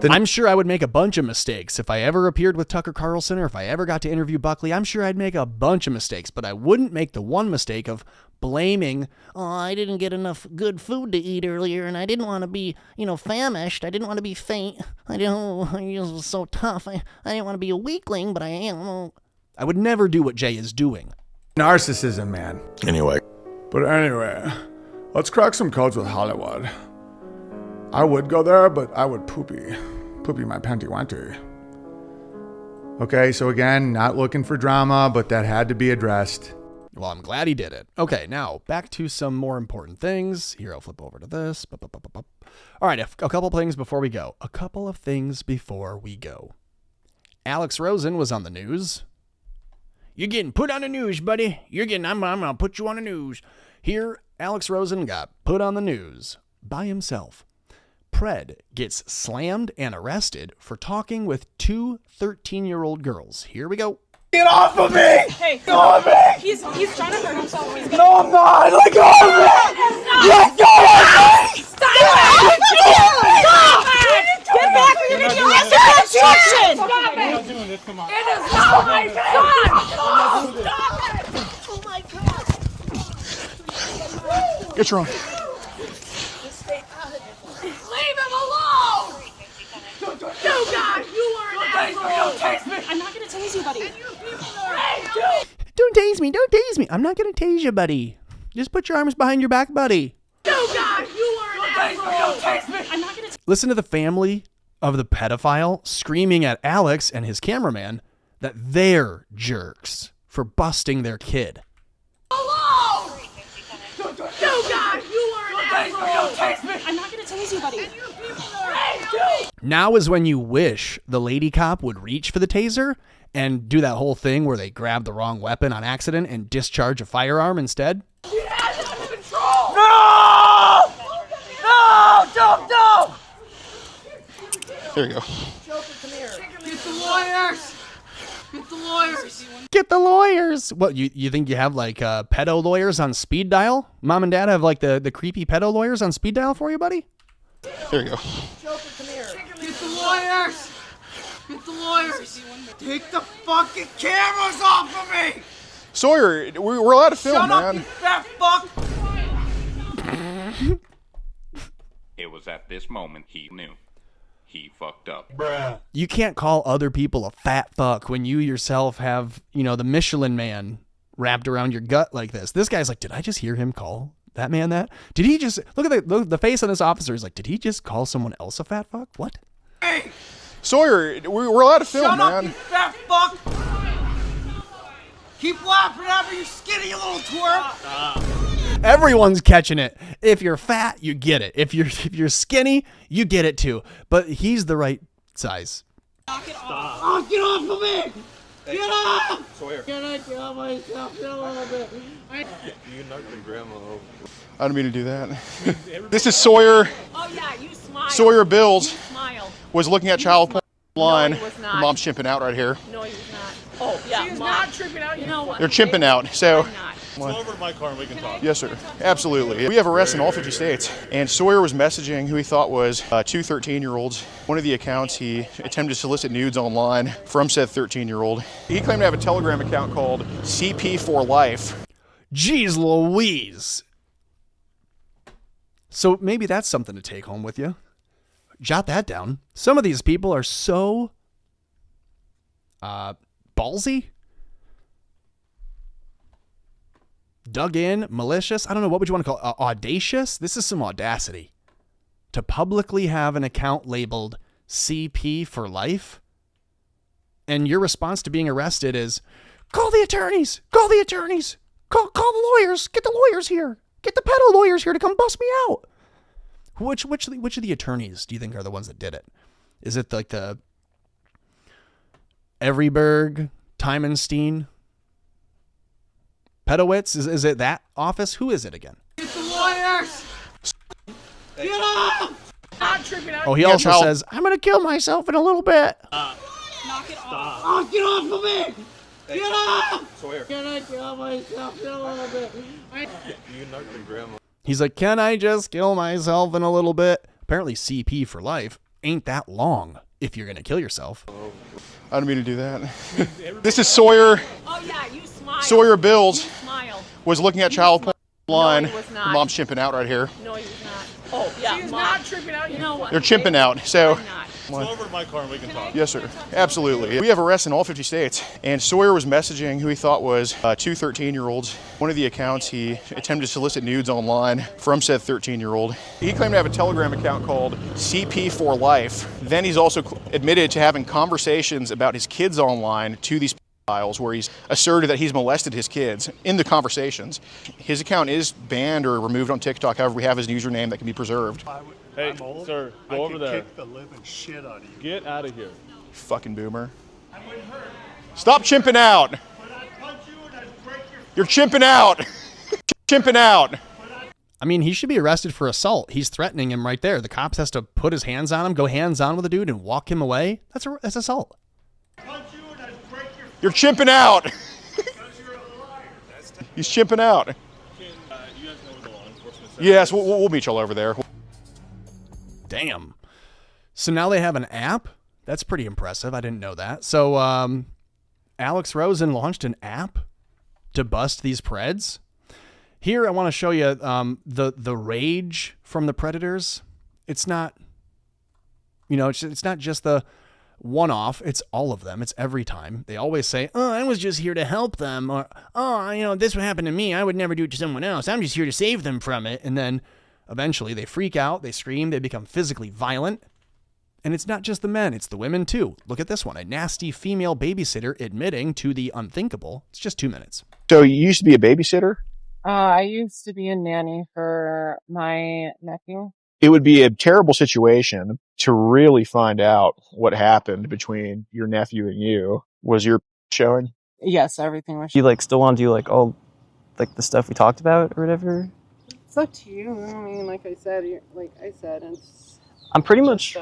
I'm sure I would make a bunch of mistakes if I ever appeared with Tucker Carlson or if I ever got to interview Buckley. I'm sure I'd make a bunch of mistakes, but I wouldn't make the one mistake of blaming, I didn't get enough good food to eat earlier and I didn't want to be, famished. I didn't want to be faint. It was so tough. I didn't want to be a weakling, but I am. I would never do what Jay is doing. Narcissism, man. Anyway, let's crack some codes with Hollywood. I would go there, but I would poopy my panty wanty. Okay, so again, not looking for drama, but that had to be addressed. Well, I'm glad he did it. Okay, now back to some more important things. Here, I'll flip over to this. All right, a couple things before we go. Alex Rosen was on the news. You're getting put on the news, buddy. I'm gonna put you on the news. Here, Alex Rosen got put on the news by himself. Pred gets slammed and arrested for talking with two 13-year-old girls. Here we go. Get off of me! Hey, get off me! He's trying to hurt himself. No, I'm not! Let go of me! Let go of me! Stop! Get back from your video! Obstruction! Stop it! We're not doing this, come on. It is not my son! Stop it! Oh my God! Get your own. Leave him alone! You guys, you are an asshole! Don't taste me! I'm not gonna tase you, buddy. Don't tase me. I'm not going to tase you, buddy. Just put your arms behind your back, buddy. You guys, you are an asshole! Don't taste me! I'm not gonna Listen to the family of the pedophile screaming at Alex and his cameraman that they're jerks for busting their kid. alone! You guys, you are an asshole! Don't taste me! I'm not gonna tase you, buddy. Now is when you wish the lady cop would reach for the taser and do that whole thing where they grab the wrong weapon on accident and discharge a firearm instead. He has it under control! No! No! No! There you go. Get the lawyers! Get the lawyers! Get the lawyers. What, you think you have like pedo lawyers on speed dial? Mom and dad have like the creepy pedo lawyers on speed dial for you, buddy? There you go. Get the lawyers! Get the lawyers! Take the fucking cameras off of me! Sawyer, we're allowed to film, Shut man. up, you fat fuck! It was at this moment he knew. He fucked up. You can't call other people a fat fuck when you yourself have, the Michelin man wrapped around your gut like this. This guy's like, did I just hear him call that man that? Did he just, look at the face on this officer. He's like, did he just call someone else a fat fuck? What? Hey! Sawyer, we're allowed to film, Shut man. up, you fat fuck! Keep laughing at me, you skinny little twerp! Everyone's catching it. If you're fat, you get it. If you're skinny, you get it too. But he's the right size. Knock it off! Oh, get off of me! Hey, Get off! Sawyer. Can I kill myself a little bit? You knocked my grandma over. I don't mean to do that. This is Sawyer. Oh yeah, you smile. Sawyer Bills Smile. was looking at child porn online. No, he was not. Mom's chimping out right here. No, he was not. Oh, yeah. She is not tripping out. You know what? They're chimping out. So. Go over to my car and we can talk. Yes, sir. Absolutely. We have arrests in all 50 states. And Sawyer was messaging who he thought was two 13-year-olds. One of the accounts, he attempted to solicit nudes online from said 13-year-old. He claimed to have a Telegram account called CP for Life. Jeez Louise. So maybe that's something to take home with you. Jot that down. Some of these people are so ballsy, dug in, malicious. I don't know, what would you want to call it? Audacious? This is some audacity. To publicly have an account labeled CP for life, and your response to being arrested is, call the attorneys, call the attorneys, call the lawyers, get the lawyers here, get the pedo lawyers here to come bust me out. Which of the attorneys do you think are the ones that did it? Is it like the Everyberg, Timenstein, Pedowitz? Is it that office? Who is it again? Get the lawyers! Get off! Not tripping out. Oh, he also says, I'm going to kill myself in a little bit. Knock it off. Oh, get off of me! Get off! Sawyer. Can I kill myself in a little bit? You knocked my grandma. He's like, can I just kill myself in a little bit? Apparently CP for life ain't that long if you're going to kill yourself. I don't mean to do that. This is Sawyer. Oh yeah, you smile. Sawyer Bills You smile. was looking at child porn online. No, he was not. Mom's chimping out right here. No, he was not. Oh yeah, she is not tripping out. You know what? They're chimping out. So. Go over to my car and we can talk. Yes, sir. Absolutely. We have arrests in all 50 states. And Sawyer was messaging who he thought was two 13-year-olds. One of the accounts, he attempted to solicit nudes online from said 13-year-old. He claimed to have a Telegram account called CP for Life. Then he's also admitted to having conversations about his kids online to these files where he's asserted that he's molested his kids in the conversations. His account is banned or removed on TikTok. However, we have his username that can be preserved. Hey, sir, go over there. Kick the living shit out of you. Get out of here. Fucking boomer. Stop chimping out. You're chimping out. Chimping out. I mean, he should be arrested for assault. He's threatening him right there. The cops has to put his hands on him, go hands on with the dude and walk him away. That's assault. You're chimping out. He's chimping out. Yes, we'll meet y'all over there. Damn. So now they have an app? That's pretty impressive. I didn't know that. So Alex Rosen launched an app to bust these Preds. Here I want to show you the rage from the Predators. It's not, it's not just the one-off. It's all of them. It's every time. They always say, oh, I was just here to help them. Or, oh, this would happen to me. I would never do it to someone else. I'm just here to save them from it. And then eventually they freak out, they scream, they become physically violent. And it's not just the men, it's the women too. Look at this one, a nasty female babysitter admitting to the unthinkable. It's just 2 minutes. So you used to be a babysitter? I used to be a nanny for my nephew. It would be a terrible situation to really find out what happened between your nephew and you. Was your showing? Yes, everything was. You still want to do all the stuff we talked about or whatever? It's up to you. I mean, like I said, it's. I'm pretty much.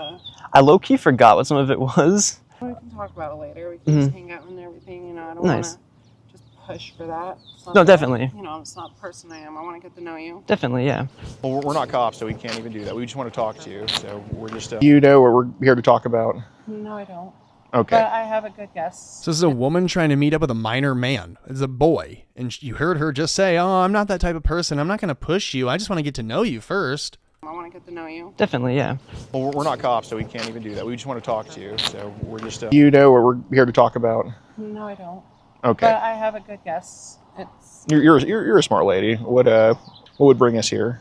I low key forgot what some of it was. We can talk about it later. We can just hang out and everything. You know, I don't want to just push for that. No, definitely. It's not the person I am. I want to get to know you. Definitely, yeah. Well, we're not cops, so we can't even do that. We just want to talk to you. So we're just. You know what we're here to talk about? No, I don't. Okay. But I have a good guess. So this is a woman trying to meet up with a minor man. It's a boy. And you heard her just say, "Oh, I'm not that type of person. I'm not going to push you. I just want to get to know you first." I want to get to know you. Definitely, yeah. Well, we're not cops, so we can't even do that. We just want to talk to you. So we're just. You know what we're here to talk about? No, I don't. Okay. But I have a good guess. It's. You're a smart lady. What would bring us here?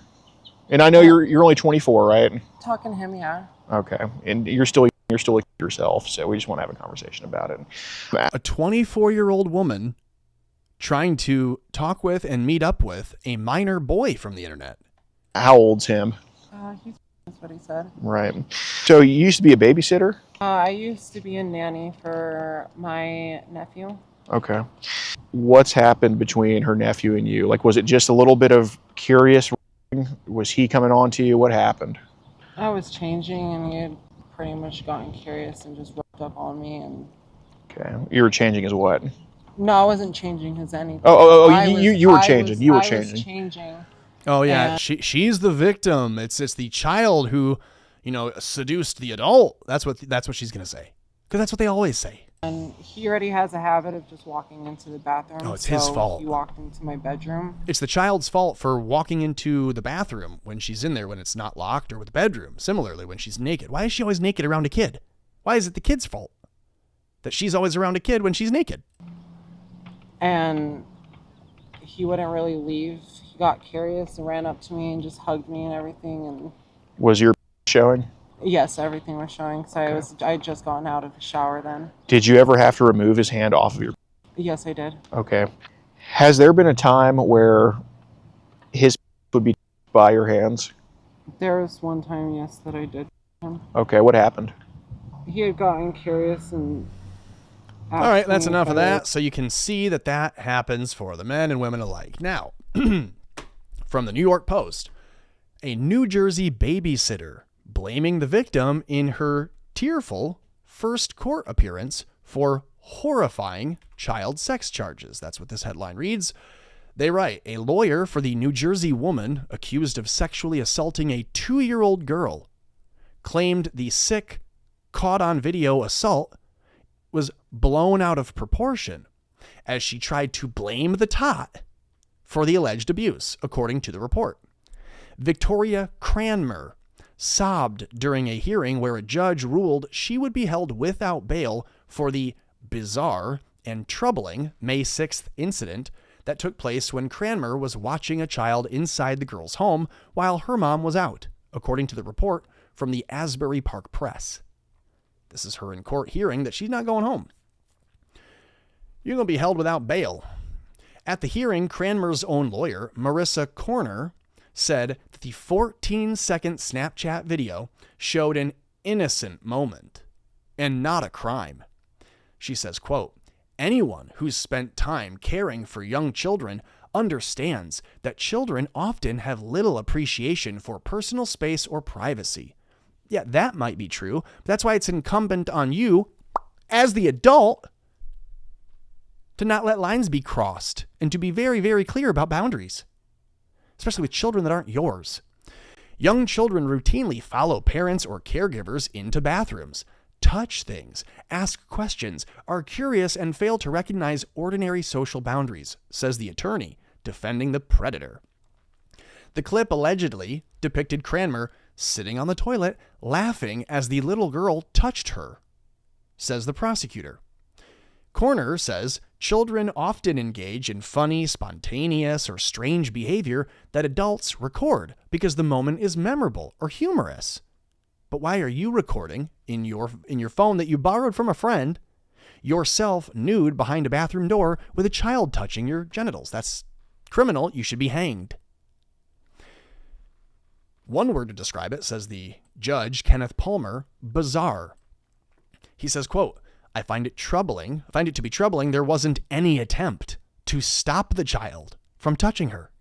And I know you're only 24, right? Talking to him, yeah. Okay. And you're still yourself, so we just want to have a conversation about it. A 24-year-old woman trying to talk with and meet up with a minor boy from the internet. How old's him? That's what he said. Right. So you used to be a babysitter? I used to be a nanny for my nephew. Okay. What's happened between her nephew and you? Like, was it just a little bit of curious? Was he coming on to you? What happened? I was changing, and he had pretty much gotten curious and just roped up on me. And okay, you were changing as what? No, I wasn't changing his anything. You were changing. You were changing. I was changing. Oh yeah, she's the victim. It's the child who, seduced the adult. That's what she's gonna say, because that's what they always say. And he already has a habit of just walking into the bathroom. Oh, it's his fault. He walked into my bedroom. It's the child's fault for walking into the bathroom when she's in there when it's not locked, or with the bedroom. Similarly, when she's naked. Why is she always naked around a kid? Why is it the kid's fault that she's always around a kid when she's naked? And he wouldn't really leave. He got curious and ran up to me and just hugged me and everything. And was your showing? Yes, everything was showing. So I had just gotten out of the shower then. Did you ever have to remove his hand off of your? Yes, I did. Okay. Has there been a time where his would be by your hands? There was one time, yes, that I did. Okay, what happened? He had gotten curious and. All right, that's enough of that. So you can see that happens for the men and women alike. Now, from the New York Post, a New Jersey babysitter blaming the victim in her tearful first court appearance for horrifying child sex charges. That's what this headline reads. They write, a lawyer for the New Jersey woman accused of sexually assaulting a 2-year-old girl claimed the sick, caught on video assault was blown out of proportion as she tried to blame the tot for the alleged abuse, according to the report. Victoria Cranmer sobbed during a hearing where a judge ruled she would be held without bail for the bizarre and troubling May 6th incident that took place when Cranmer was watching a child inside the girl's home while her mom was out, according to the report from the Asbury Park Press. This is her in court hearing that she's not going home. You're going to be held without bail. At the hearing, Cranmer's own lawyer, Marissa Corner, said that the 14-second Snapchat video showed an innocent moment and not a crime. She says, quote, anyone who's spent time caring for young children understands that children often have little appreciation for personal space or privacy. Yeah, that might be true. But that's why it's incumbent on you, as the adult, to not let lines be crossed and to be very, very clear about boundaries, especially with children that aren't yours. Young children routinely follow parents or caregivers into bathrooms, touch things, ask questions, are curious, and fail to recognize ordinary social boundaries, says the attorney defending the predator. The clip allegedly depicted Cranmer sitting on the toilet, laughing as the little girl touched her, says the prosecutor. Corner says children often engage in funny, spontaneous, or strange behavior that adults record because the moment is memorable or humorous. But why are you recording in your phone that you borrowed from a friend yourself nude behind a bathroom door with a child touching your genitals? That's criminal. You should be hanged. One word to describe it, says the judge, Kenneth Palmer, bizarre. He says, quote, I find it to be troubling there wasn't any attempt to stop the child from touching her.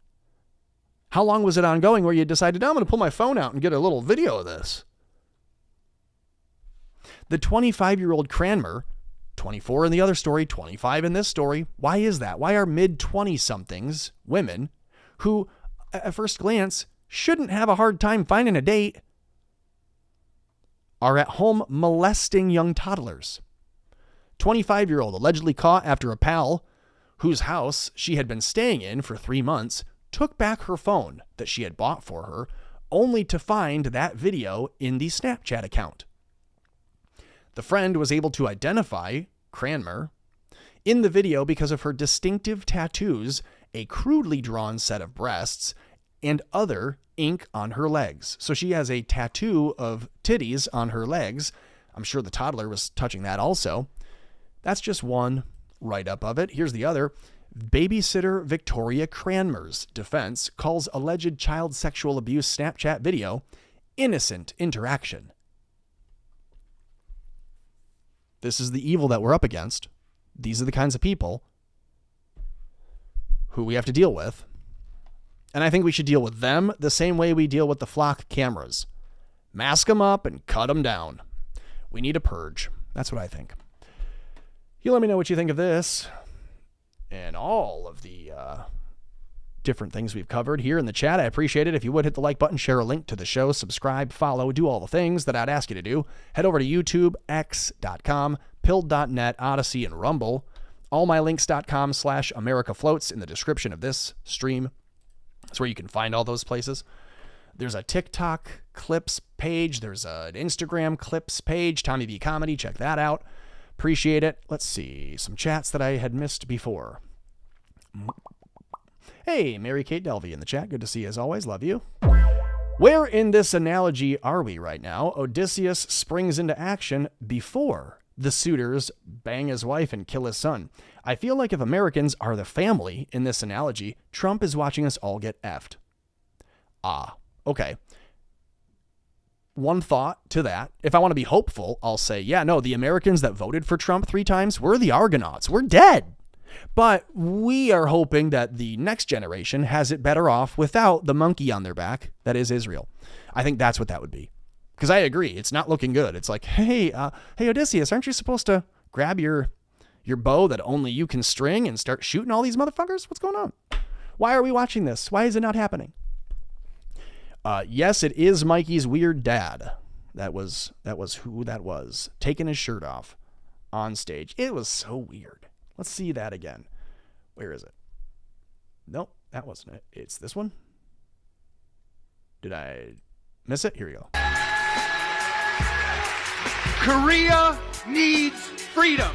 How long was it ongoing where you decided, I'm going to pull my phone out and get a little video of this? The 25-year-old Cranmer, 24 in the other story, 25 in this story. Why is that? Why are mid-20-somethings women who, at first glance, shouldn't have a hard time finding a date, are at home molesting young toddlers? 25-year-old allegedly caught after a pal whose house she had been staying in for 3 months took back her phone that she had bought for her, only to find that video in the Snapchat account. The friend was able to identify Cranmer in the video because of her distinctive tattoos, a crudely drawn set of breasts, and other ink on her legs. So she has a tattoo of titties on her legs. I'm sure the toddler was touching that also. That's just one write-up of it. Here's the other. Babysitter Victoria Cranmer's defense calls alleged child sexual abuse Snapchat video innocent interaction. This is the evil that we're up against. These are the kinds of people who we have to deal with. And I think we should deal with them the same way we deal with the flock cameras. Mask them up and cut them down. We need a purge. That's what I think. You let me know what you think of this and all of the different things we've covered here in the chat. I appreciate it. If you would hit the like button, share a link to the show, subscribe, follow, do all the things that I'd ask you to do. Head over to YouTube, x.com, pilled.net, Odyssey, and Rumble. allmylinks.com/AmericaFloats in the description of this stream. That's where you can find all those places. There's a TikTok clips page. There's an Instagram clips page, Tommy V Comedy. Check that out. Appreciate it. Let's see. Some chats that I had missed before. Hey, Mary Kate Delvey in the chat. Good to see you as always. Love you. Where in this analogy are we right now? Odysseus springs into action before the suitors bang his wife and kill his son. I feel like if Americans are the family in this analogy, Trump is watching us all get effed. Okay. One thought to that. If I want to be hopeful, I'll say, yeah, no, the Americans that voted for Trump 3 times, we're the Argonauts. We're dead. But we are hoping that the next generation has it better off without the monkey on their back that is Israel. I think that's what that would be. Because I agree, it's not looking good. It's like, hey, Odysseus, aren't you supposed to grab your bow that only you can string and start shooting all these motherfuckers? What's going on? Why are we watching this? Why is it not happening? Yes, it is Mikey's weird dad. That was who that was. Taking his shirt off on stage. It was so weird. Let's see that again. Where is it? Nope, that wasn't it. It's this one. Did I miss it? Here we go. Korea needs freedom,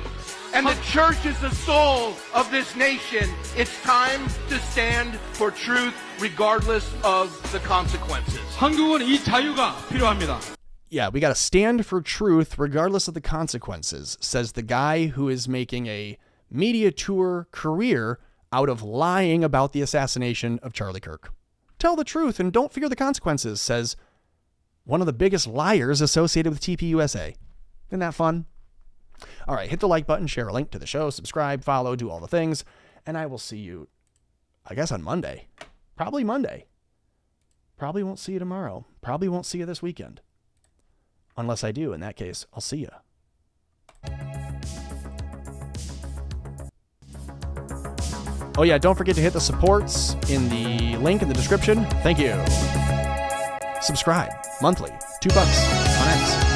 and the church is the soul of this nation. It's time to stand for truth regardless of the consequences. 한국은 이 자유가 필요합니다. Yeah, we got to stand for truth regardless of the consequences, says the guy who is making a media tour career out of lying about the assassination of Charlie Kirk. Tell the truth and don't fear the consequences, says one of the biggest liars associated with TPUSA. Isn't that fun? All right, hit the like button, share a link to the show, subscribe, follow, do all the things, and I will see you, I guess, on Monday. Probably Monday. Probably won't see you tomorrow. Probably won't see you this weekend. Unless I do. In that case, I'll see you. Oh yeah, don't forget to hit the supports in the link in the description. Thank you. Subscribe monthly, $2 on X.